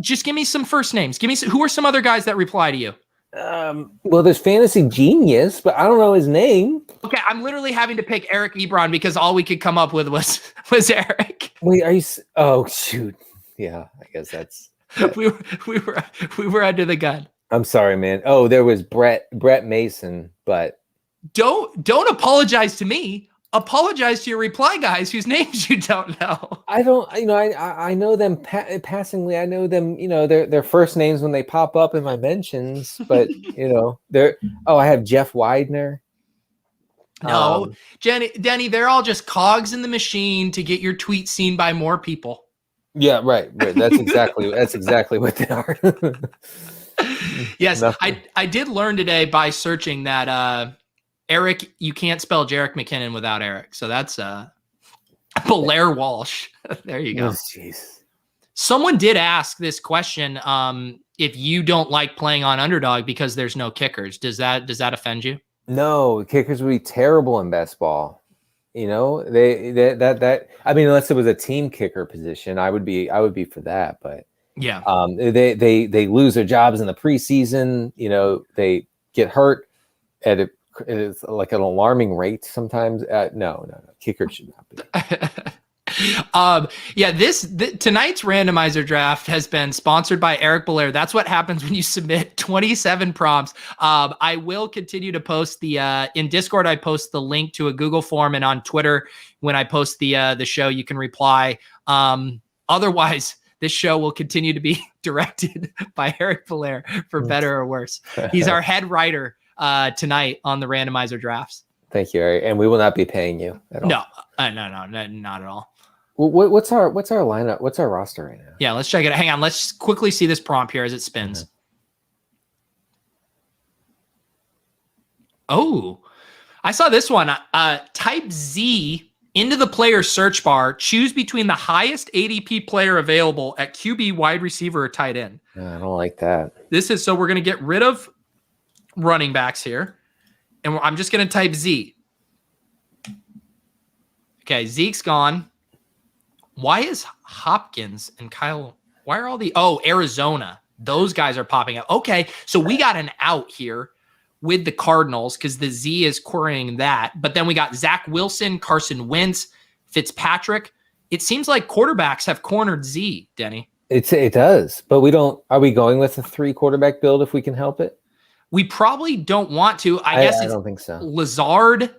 just give me some first names. Give me who are some other guys that reply to you? Well, there's Fantasy Genius, but I don't know his name. Okay, I'm literally having to pick Eric Ebron because all we could come up with was Eric. Wait, are you? Oh shoot. Yeah, I guess that's. we were under the gun. I'm sorry, man. Oh, there was Brett Mason, but don't apologize to me. Apologize to your reply guys whose names you don't know. I don't. You know, I know them passingly. I know them. You know, their first names when they pop up in my mentions. But you know, they're. Oh, I have Jeff Widener. No, Denny, they're all just cogs in the machine to get your tweet seen by more people. Yeah, right. That's exactly what they are. Yes, I did learn today by searching that Eric, you can't spell Jarek McKinnon without Eric. So that's Blair Walsh. There you go. Oh, jeez. Someone did ask this question: if you don't like playing on underdog because there's no kickers, does that offend you? No, kickers would be terrible in best ball. You know, that I mean, unless it was a team kicker position, I would be for that. But yeah, they lose their jobs in the preseason. You know, they get hurt at a it's like an alarming rate sometimes. No. Kicker should not be. Tonight's randomizer draft has been sponsored by Eric Belair. That's what happens when you submit 27 prompts. I will continue to post in Discord. I post the link to a Google form, and on Twitter, when I post the show, you can reply. Otherwise, this show will continue to be directed by Eric Belair, for better or worse. He's our head writer tonight on the randomizer drafts. Thank you, Eric. And we will not be paying you at all. No, not at all. What's our lineup? What's our roster right now? Yeah, let's check it. Hang on. Let's quickly see this prompt here as it spins. Mm-hmm. Oh, I saw this one. Type Z into the player search bar. Choose between the highest ADP player available at QB, wide receiver, or tight end. I don't like that. So we're going to get rid of running backs here. And I'm just going to type Z. Okay, Zeke's gone. Why is Hopkins and Kyle? Why are Arizona? Those guys are popping up. Okay, so we got an out here with the Cardinals because the Z is querying that. But then we got Zach Wilson, Carson Wentz, Fitzpatrick. It seems like quarterbacks have cornered Z, Denny. It does, but we don't. Are we going with a 3 quarterback build if we can help it? We probably don't want to. I guess I don't think so. Lazard,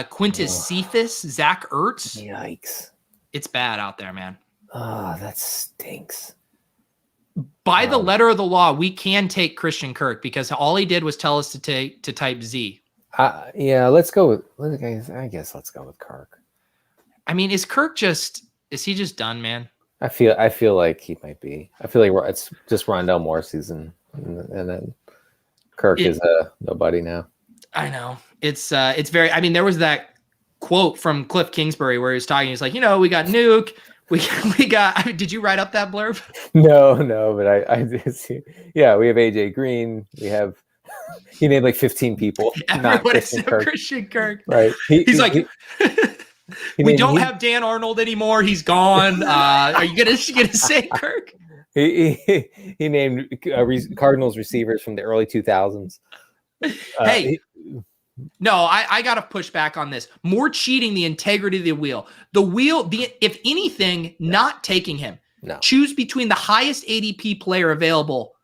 Quintus Cephas, Zach Ertz. Yikes. It's bad out there, man. Oh, that stinks. By the letter of the law, we can take Christian Kirk because all he did was tell us to type Z. Yeah, let's go with. I guess let's go with Kirk. I mean, is he just done, man? I feel like he might be. I feel like it's just Rondell Moore season, and then Kirk is nobody now. I know it's very. I mean, there was that quote from Cliff Kingsbury where he was talking. He's like, we got Nuke. We got. Did you write up that blurb? No, but I did see. Yeah, we have AJ Green. We have. He named like 15 people. Everyone except Christian Kirk. Right. He's like. We don't have Dan Arnold anymore. He's gone. Are you gonna say Kirk? He named Cardinals receivers from the early 2000s. No, I got to push back on this. More cheating the integrity of the wheel. If anything, not taking him. No. Choose between the highest ADP player available.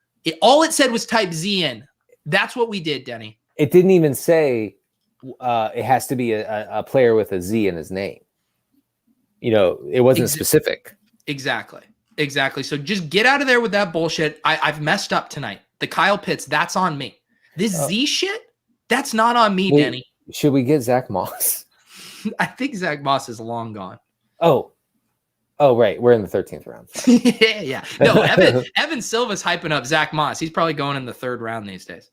All it said was type Z in. That's what we did, Denny. It didn't even say it has to be a player with a Z in his name. It wasn't specific. Exactly. So just get out of there with that bullshit. I've messed up tonight. The Kyle Pitts, that's on me. This Z shit, that's not on me, Denny. Should we get Zach Moss? I think Zach Moss is long gone. Oh, right. We're in the 13th round. yeah. No, Evan Silva's hyping up Zach Moss. He's probably going in the 3rd round these days.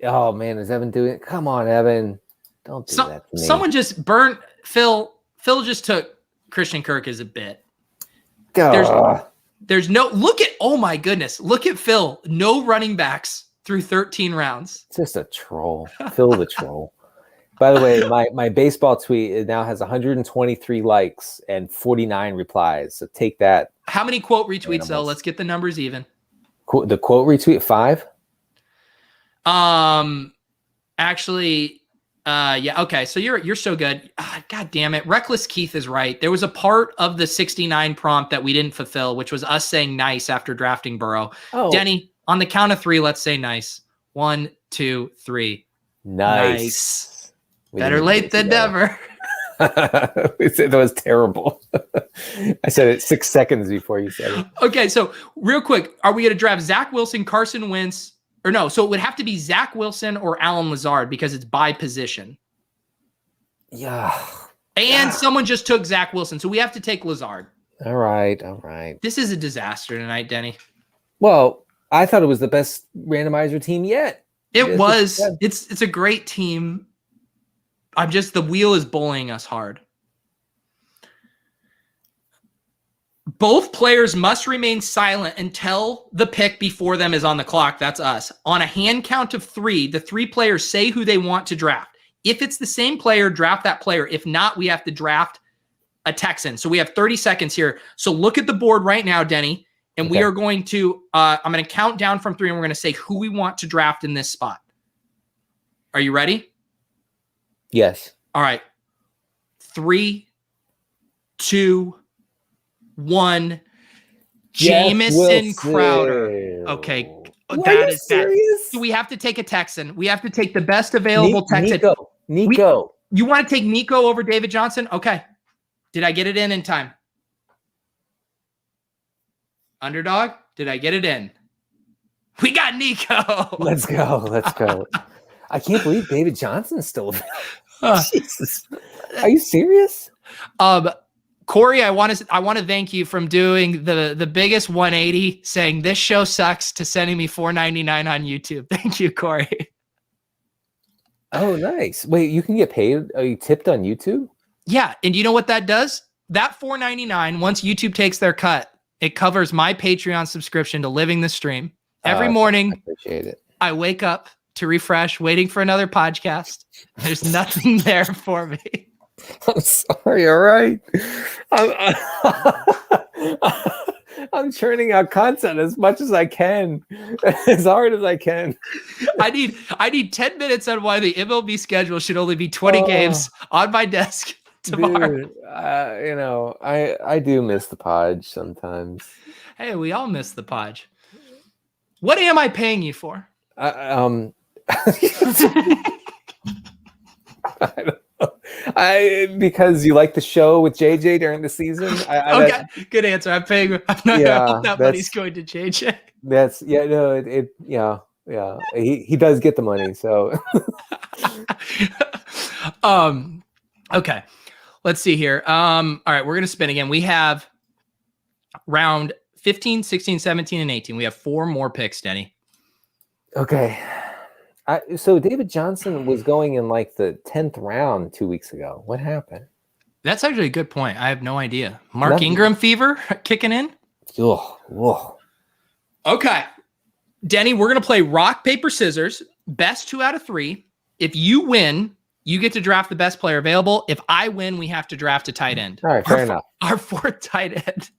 Oh man, is Evan doing it? Come on, Evan. Don't do that to me. Someone just burnt Phil. Phil just took Christian Kirk as a bit. There's no look at. Oh my goodness, look at Phil. No running backs through 13 rounds. Just a troll. Phil the troll. By the way, my baseball tweet now has 123 likes and 49 replies. So take that. How many quote retweets though? Let's get the numbers even. The quote retweet 5. Actually, yeah, okay. So you're so good. God damn it. Reckless Keith is right. There was a part of the 69 prompt that we didn't fulfill, which was us saying nice after drafting Burrow. Oh. Denny, on the count of 3, let's say nice. 1, 2, 3. Nice. Better late than never. We said that was terrible. I said it 6 seconds before you said it. Okay, so real quick, are we going to draft Zach Wilson, Carson Wentz? Or no, so it would have to be Zach Wilson or Alan Lazard because it's by position. Yeah. And someone just took Zach Wilson, so we have to take Lazard. All right. This is a disaster tonight, Denny. Well, I thought it was the best randomizer team yet. It was. It's a great team. The wheel is bullying us hard. Both players must remain silent until the pick before them is on the clock. That's us. On a hand count of 3, the 3 players say who they want to draft. If it's the same player, draft that player. If not, we have to draft a Texan. So we have 30 seconds here. So look at the board right now, Denny, and we are going to, I'm going to count down from 3 and we're going to say who we want to draft in this spot. Are you ready? Yes. All right. 3, 2, 1. Jamison Crowder. Okay. Are you serious? So we have to take a Texan. We have to take the best available Texan. Nico. You want to take Nico over David Johnson? Okay. Did I get it in time? Underdog? Did I get it in? We got Nico. Let's go. I can't believe David Johnson's still available. Jesus. Are you serious? Corey, I want to thank you from doing the biggest 180, saying this show sucks, to sending me $4.99 on YouTube. Thank you, Corey. Oh, nice. Wait, you can get paid? Are you tipped on YouTube? Yeah, and you know what that does? That $4.99, once YouTube takes their cut, it covers my Patreon subscription to living the stream. Every morning, I appreciate it. I wake up to refresh, waiting for another podcast. There's nothing there for me. I'm sorry. All right. I'm churning out content as much as I can, as hard as I can. I need 10 minutes on why the MLB schedule should only be 20 games on my desk tomorrow. Dude, I do miss the podge sometimes. Hey, we all miss the podge. What am I paying you for? I don't know. Because you like the show with JJ during the season. Okay, good answer. I'm paying. I'm not. I hope that money's going to JJ. That's He does get the money. So. Okay. Let's see here. All right, we're gonna spin again. We have round 15, 16, 17, and 18. We have 4 more picks, Denny. Okay. So David Johnson was going in like the 10th round 2 weeks ago. What happened? That's actually a good point. I have no idea. Mark Ingram fever kicking in? Ugh. Okay. Denny, we're going to play rock, paper, scissors. Best 2 out of 3. If you win, you get to draft the best player available. If I win, we have to draft a tight end. All right, fair enough. Our 4th tight end.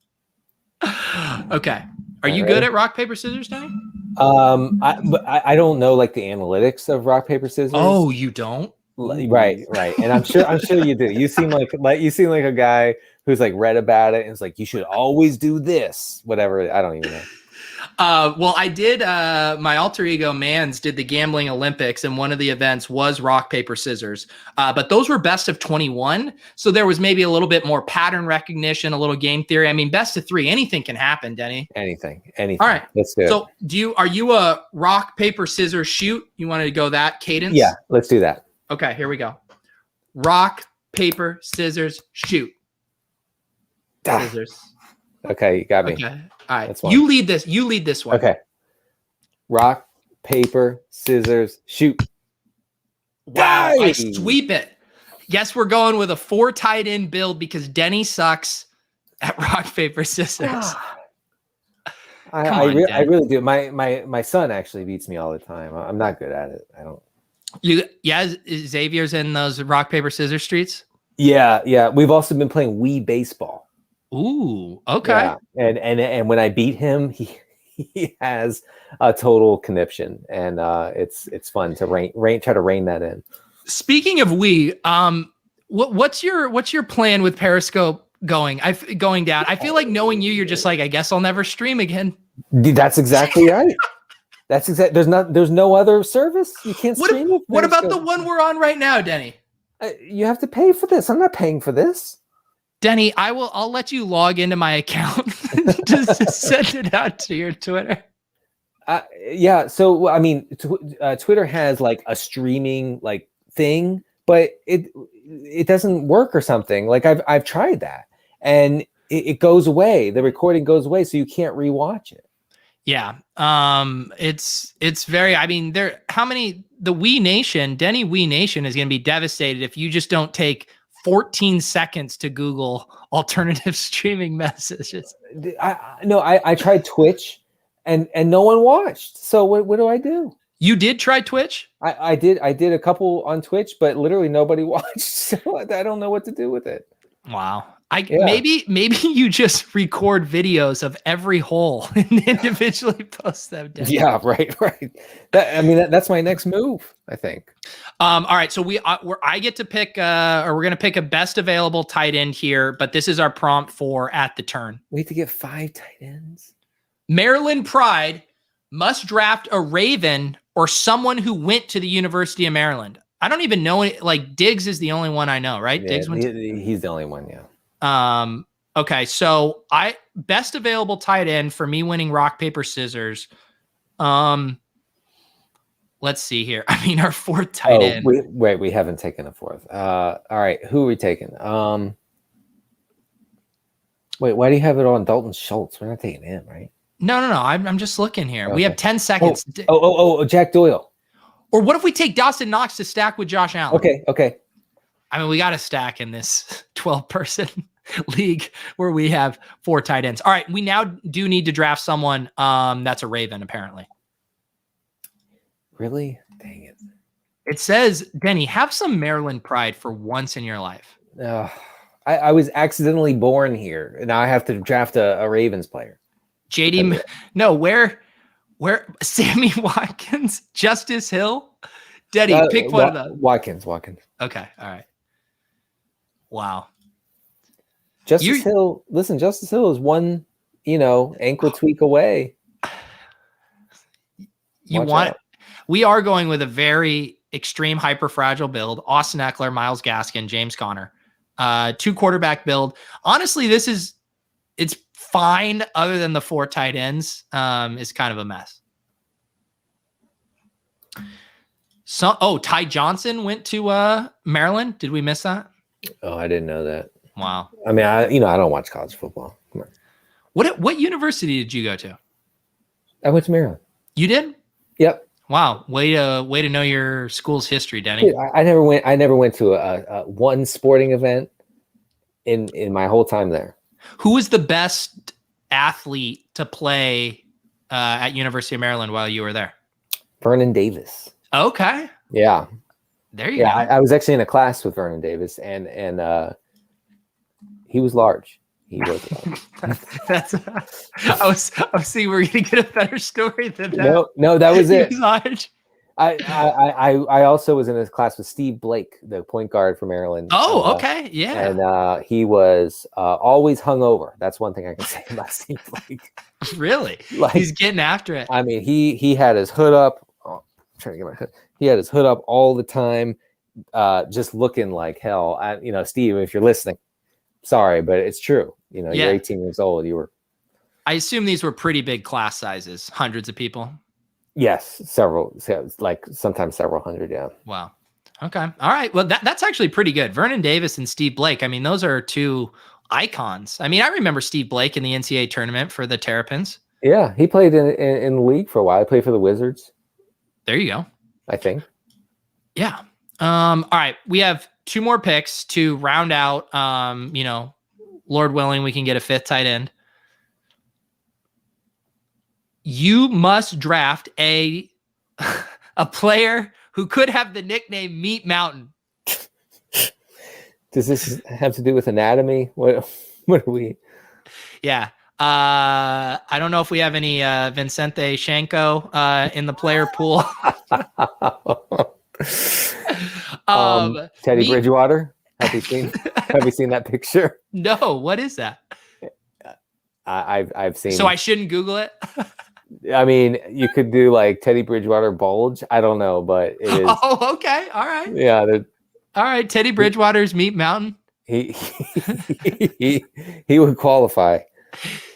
Okay. Are you good at rock, paper, scissors, Denny? I don't know like the analytics of rock, paper, scissors. Oh, you don't? Right. And I'm sure you do. You seem like a guy who's like read about it and is like, you should always do this, whatever. I don't even know. Well, I did. My alter ego Mans did the gambling Olympics, and one of the events was rock, paper, scissors. But those were best of 21, so there was maybe a little bit more pattern recognition, a little game theory. I mean, best of 3, anything can happen, Denny. Anything. All right, let's do it. So, are you a rock, paper, scissors shoot? You wanted to go that cadence? Yeah, let's do that. Okay, here we go. Rock, paper, scissors, shoot. Scissors. Okay, you got me. Okay. All right. You lead this one. Okay. Rock, paper, scissors, shoot. Wow. I sweep it. Guess we're going with a 4 tight end build because Denny sucks at rock, paper, scissors. I really do. My son actually beats me all the time. I'm not good at it. I don't. Xavier's in those rock, paper, scissors streets? Yeah. We've also been playing Wii baseball. Ooh, okay. Yeah. And when I beat him, he has a total conniption, and it's fun to try to rein that in. Speaking of Wii, what's your plan with Periscope going down? I feel like knowing you're just like, I guess I'll never stream again. That's exactly right. That's exactly. There's no other service. You can't stream it. What about the one we're on right now, Denny? You have to pay for this. I'm not paying for this. Denny, I'll let you log into my account to send it out to your Twitter. Yeah. So, I mean, Twitter has like a streaming like thing, but it doesn't work or something. Like I've tried that, and it goes away. The recording goes away, so you can't rewatch it. Yeah. It's very. I mean, the Wii Nation, Denny Wii Nation is going to be devastated if you just don't take 14 seconds to Google alternative streaming messages. I tried Twitch and no one watched. So what do I do? You did try Twitch? I did a couple on Twitch, but literally nobody watched. So I don't know what to do with it. Wow. Maybe you just record videos of every hole and individually post them down. Yeah, right. That's my next move, I think. All right, so I get to pick or we're gonna pick a best available tight end here, but this is our prompt for at the turn. We have to get 5 tight ends. Maryland Pride must draft a Raven or someone who went to the University of Maryland. I don't even know it. Like Diggs is the only one I know, right? Yeah, Diggs went. He's the only one. Yeah. Okay, so best available tight end for me winning rock, paper, scissors. Let's see here. I mean, our 4th tight end. We haven't taken a 4th. All right, who are we taking? Wait, why do you have it on Dalton Schultz? We're not taking him, right? No. I'm just looking here. Okay. We have 10 seconds. Jack Doyle. Or what if we take Dawson Knox to stack with Josh Allen? Okay. I mean, we got to stack in this 12-person league where we have 4 tight ends. All right, we now do need to draft someone that's a Raven, apparently. Really? Dang it. It says, Denny, have some Maryland pride for once in your life. I was accidentally born here, and now I have to draft a Ravens player. JD, no, where Sammy Watkins, Justice Hill, Denny, pick one of them. Watkins. Okay, all right. Wow. Justice Hill is one, ankle tweak away. We are going with a very extreme hyper fragile build. Austin Eckler, Myles Gaskin, James Conner, 2 quarterback build. Honestly, it's fine other than the 4 tight ends. Is kind of a mess. So, Ty Johnson went to Maryland. Did we miss that? Oh, I didn't know that. Wow. I mean, I don't watch college football. Come on. What university did you go to? I went to Maryland. You did? Yep. Wow. Way to know your school's history, Denny. Dude, I never went to a one sporting event in my whole time there. Who was the best athlete to play at University of Maryland while you were there? Vernon Davis. Okay. Yeah. There you go. I was actually in a class with Vernon Davis, and he was large. He was large. I was seeing we're gonna get a better story than that. No, that was it. He was large. I also was in a class with Steve Blake, the point guard for Maryland. Oh, okay, yeah. And he was always hungover. That's one thing I can say about Steve Blake. Really? He's getting after it. I mean, he had his hood up. Oh, I'm trying to get my hood. He had his hood up all the time, just looking like hell. Steve, if you're listening, sorry, but it's true. You're 18 years old. You were. I assume these were pretty big class sizes, hundreds of people. Yes, several, like sometimes several hundred. Yeah. Wow. Okay. All right. Well, that's actually pretty good. Vernon Davis and Steve Blake. I mean, those are 2 icons. I mean, I remember Steve Blake in the NCAA tournament for the Terrapins. Yeah, he played in the league for a while. He played for the Wizards. There you go. I think. Yeah. All right. We have 2 more picks to round out. Lord willing, we can get a 5th tight end. You must draft a player who could have the nickname Meat Mountain. Does this have to do with anatomy? What are we? Yeah. I don't know if we have any Vincente Shanko in the player pool. Teddy Bridgewater. Have you seen that picture? No. What is that? I've seen. So I shouldn't Google it. I mean, you could do like Teddy Bridgewater bulge. I don't know, but it is. Oh, okay. All right. Yeah. All right. Teddy Bridgewater's Meat Mountain. He would qualify.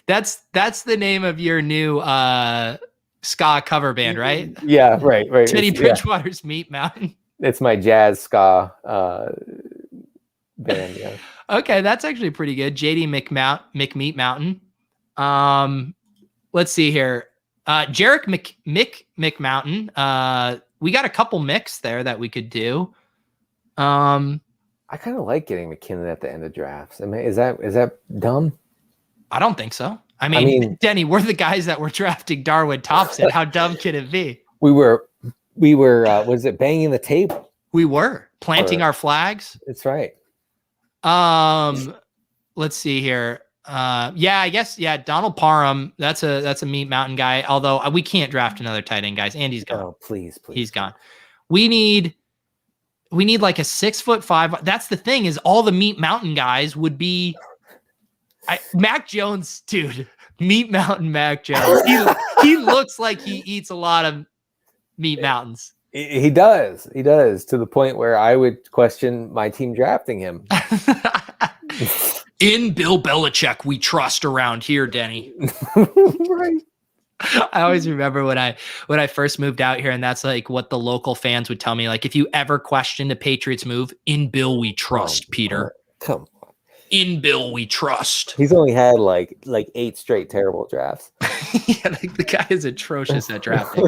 That's the name of your new ska cover band, right? Yeah. Right. Teddy Bridgewater's Meat Mountain. It's my jazz ska band. Yeah. Okay, that's actually pretty good. JD McMeat Mountain. Let's see here. Jarek McMountain. We got a couple Micks there that we could do. I kind of like getting McKinnon at the end of drafts. I mean, is that dumb? I don't think so. I mean, Denny, we're the guys that were drafting Darwin Thompson. How dumb can it be? We were. Was it banging the table? We were planting our flags. That's right. let's see here. Yeah, I guess. Yeah, Donald Parham. That's a Meat Mountain guy. Although we can't draft another tight end, guys. Andy's gone. Oh, please. He's gone. We need like a 6'5". That's the thing is all the Meat Mountain guys would be. Mac Jones, dude. Meat Mountain Mac Jones. He looks like he eats a lot of meat mountains. He does to the point where I would question my team drafting him. In Bill Belichick, we trust around here, Denny. Right. I always remember when I first moved out here, and that's like what the local fans would tell me. Like, if you ever question the Patriots move, in Bill we trust, Peter. Come on. In Bill we trust. He's only had like 8 straight terrible drafts. Yeah, like the guy is atrocious at drafting.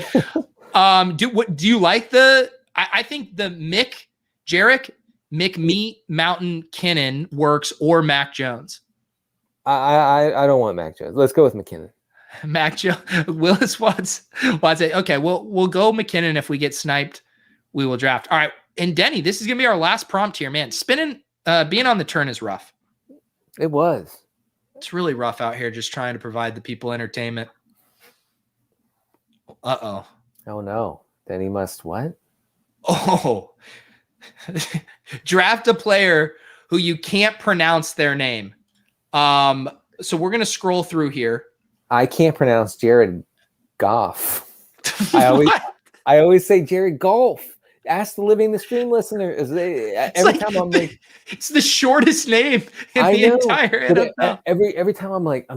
Do you like the? I think the Meat Mountain Kinnon works, or Mac Jones. I don't want Mac Jones. Let's go with McKinnon. Mac Jones. Willis wants it. Okay, we'll go McKinnon. If we get sniped, we will draft. All right, and Denny, this is gonna be our last prompt here, man. Being on the turn is rough. It was. It's really rough out here, just trying to provide the people entertainment. Uh-oh. Oh no. Then he must what? Oh. Draft a player who you can't pronounce their name. So we're gonna scroll through here. I can't pronounce Jared Goff. I always say Jared Golf. Ask the Living the Stream listener. Every time I'm like, it's the shortest name in the entire NFL. Every time I'm like,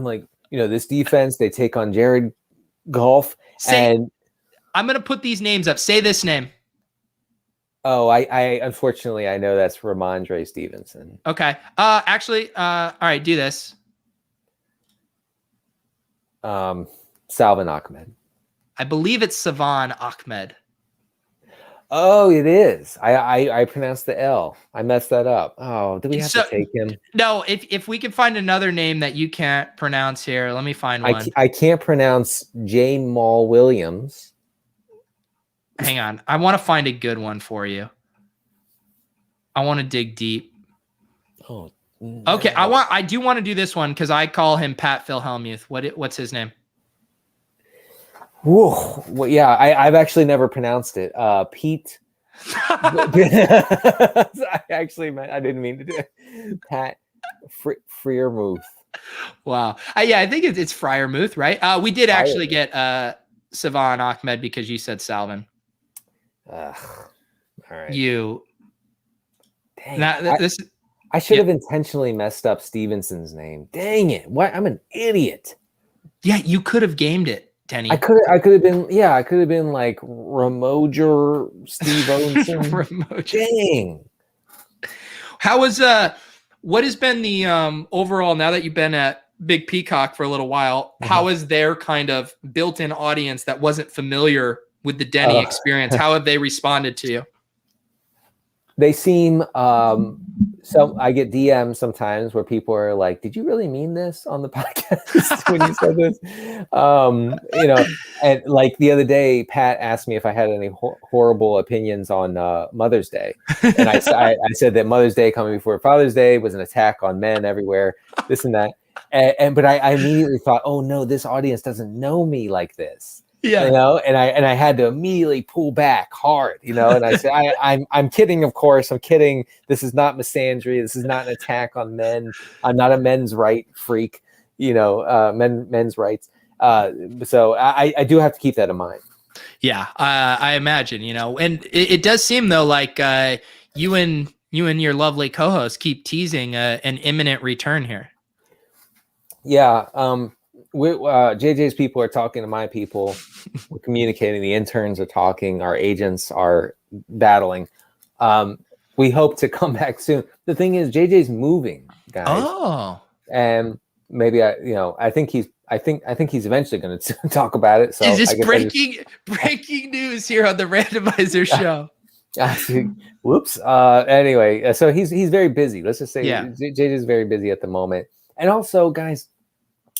this defense, they take on Jared Golf. And I'm gonna put these names up. Say this name. Oh, I unfortunately I know that's Ramondre Stevenson. Okay. Actually, all right, do this. Salvin Ahmed. I believe it's Savon Ahmed. Oh, it is. I pronounced the L. I messed that up. Oh, do we have to take him? No, if we can find another name that you can't pronounce here, let me find one. I can't pronounce Jamal Williams. Hang on. I want to find a good one for you. I want to dig deep. Oh. No. Okay, I do want to do this one because I call him Pat Philhelmuth. What's his name? Whoa. Well, yeah, I've actually never pronounced it. Pete. I didn't mean to do it. Pat Freiermuth. Wow. Yeah, I think it's Freiermuth, right? We did actually get Savon Ahmed because you said Salvin. All right. Dang. I should have intentionally messed up Stevenson's name. Dang it. What? I'm an idiot. Yeah, you could have gamed it, Denny. I could have been like Ramoger Steve Owenson. Dang. How was what has been the overall, now that you've been at Big Peacock for a little while, how is their kind of built-in audience that wasn't familiar with the Denny experience? How have they responded to you? They seem so I get DMs sometimes where people are like, "Did you really mean this on the podcast when you said this?" And like the other day, Pat asked me if I had any horrible opinions on Mother's Day, and I said that Mother's Day coming before Father's Day was an attack on men everywhere, this and that. But I immediately thought, oh no, this audience doesn't know me like this. Yeah, and I had to immediately pull back hard, and I said, I'm kidding, of course, I'm kidding. This is not misandry. This is not an attack on men. I'm not a men's right freak, men's rights. So I do have to keep that in mind. Yeah, I imagine, and it does seem though like you and your lovely co-host keep teasing an imminent return here. Yeah. JJ's people are talking to my people. We're communicating. The interns are talking. Our agents are battling. We hope to come back soon. The thing is, JJ's moving, guys. Oh, and maybe I think he's eventually going to talk about it. So is this breaking news here on the Randomizer show? Whoops. Anyway, so he's very busy. Let's just say JJ's very busy at the moment. And also, guys,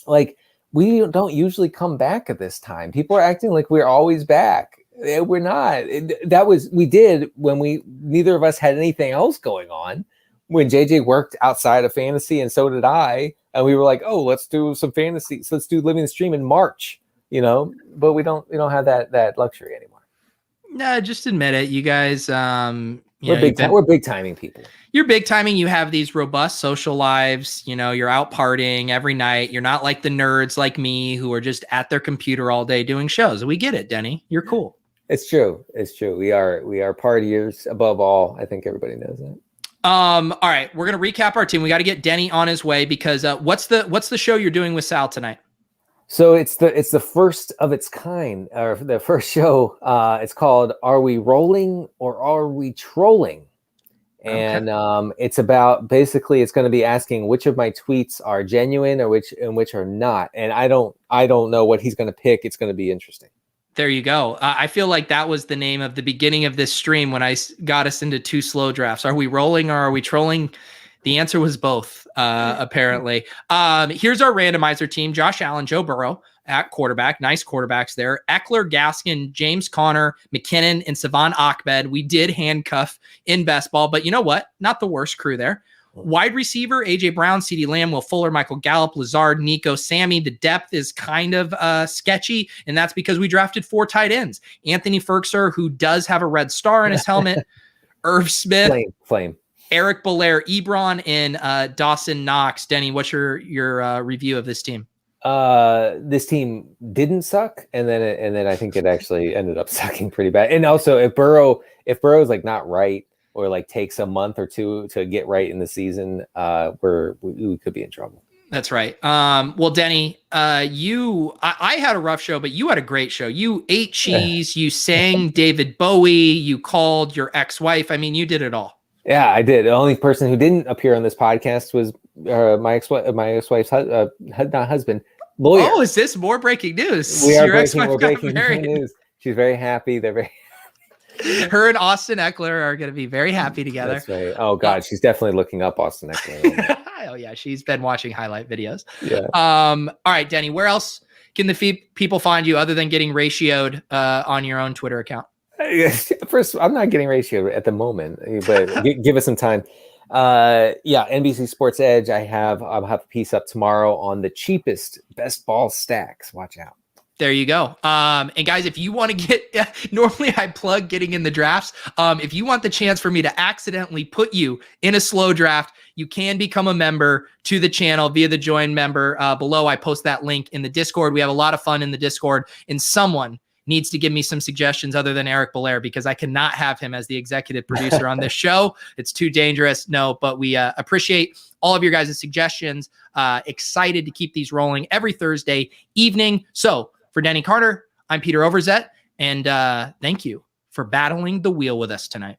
like, we don't usually come back at this time. People are acting like we're always back. We're not. We did when neither of us had anything else going on. when JJ worked outside of fantasy, and so did I, and we were like, oh, let's do some fantasy. So let's do Living the Stream in March, but we don't have that luxury anymore. No, just admit it. You guys, we're big timing people. You're big timing. You have these robust social lives. You're out partying every night. You're not like the nerds like me who are just at their computer all day doing shows. We get it, Denny. You're cool. It's true. We are partiers above all. I think everybody knows that. All right, we're gonna recap our team. We got to get Denny on his way because what's the show you're doing with Sal tonight? So it's the first of its kind, or the first show. It's called "Are We Rolling or Are We Trolling?" And it's about, basically it's going to be asking which of my tweets are genuine or which are not. And I don't know what he's going to pick. It's going to be interesting. There you go. I feel like that was the name of the beginning of this stream when I got us into 2 slow drafts. Are we rolling or are we trolling? The answer was both, apparently. Here's our randomizer team. Josh Allen, Joe Burrow at quarterback. Nice quarterbacks there. Eckler, Gaskin, James Conner, McKinnon, and Savon Ahmed. We did handcuff in best ball, but you know what? Not the worst crew there. Wide receiver, A.J. Brown, CeeDee Lamb, Will Fuller, Michael Gallup, Lazard, Nico, Sammy. The depth is kind of sketchy, and that's because we drafted 4 tight ends. Anthony Ferkser, who does have a red star in his helmet. Irv Smith. Flame. Eric Belair, Ebron, and Dawson Knox. Denny, what's your review of this team? This team didn't suck, and then I think it actually ended up sucking pretty bad. And also, if Burrow's like not right, or like takes a month or 2 to get right in the season, we could be in trouble. That's right. Well, Denny, I had a rough show, but you had a great show. You ate cheese, you sang David Bowie, you called your ex-wife. I mean, you did it all. Yeah, I did. The only person who didn't appear on this podcast was my ex-wife's not husband, lawyer. Oh, is this more breaking news? We are Your breaking news. She's very happy. They're very. Her and Austin Eckler are going to be very happy together. That's right. Oh God, she's definitely looking up Austin Eckler. Oh yeah, she's been watching highlight videos. Yeah. All right, Denny, where else can the people find you other than getting ratioed on your own Twitter account? First, I'm not getting ratioed at the moment, but give us some time. NBC Sports Edge. I'll have a piece up tomorrow on the cheapest best ball stacks. Watch out. There you go. And guys, if you want to get, normally I plug getting in the drafts. If you want the chance for me to accidentally put you in a slow draft, you can become a member to the channel via the join member below. I post that link in the Discord. We have a lot of fun in the Discord, and someone needs to give me some suggestions other than Eric Belair, because I cannot have him as the executive producer on this show. It's too dangerous. No, but we appreciate all of your guys' suggestions. Excited to keep these rolling every Thursday evening. So for Denny Carter, I'm Peter Overzet, and thank you for battling the wheel with us tonight.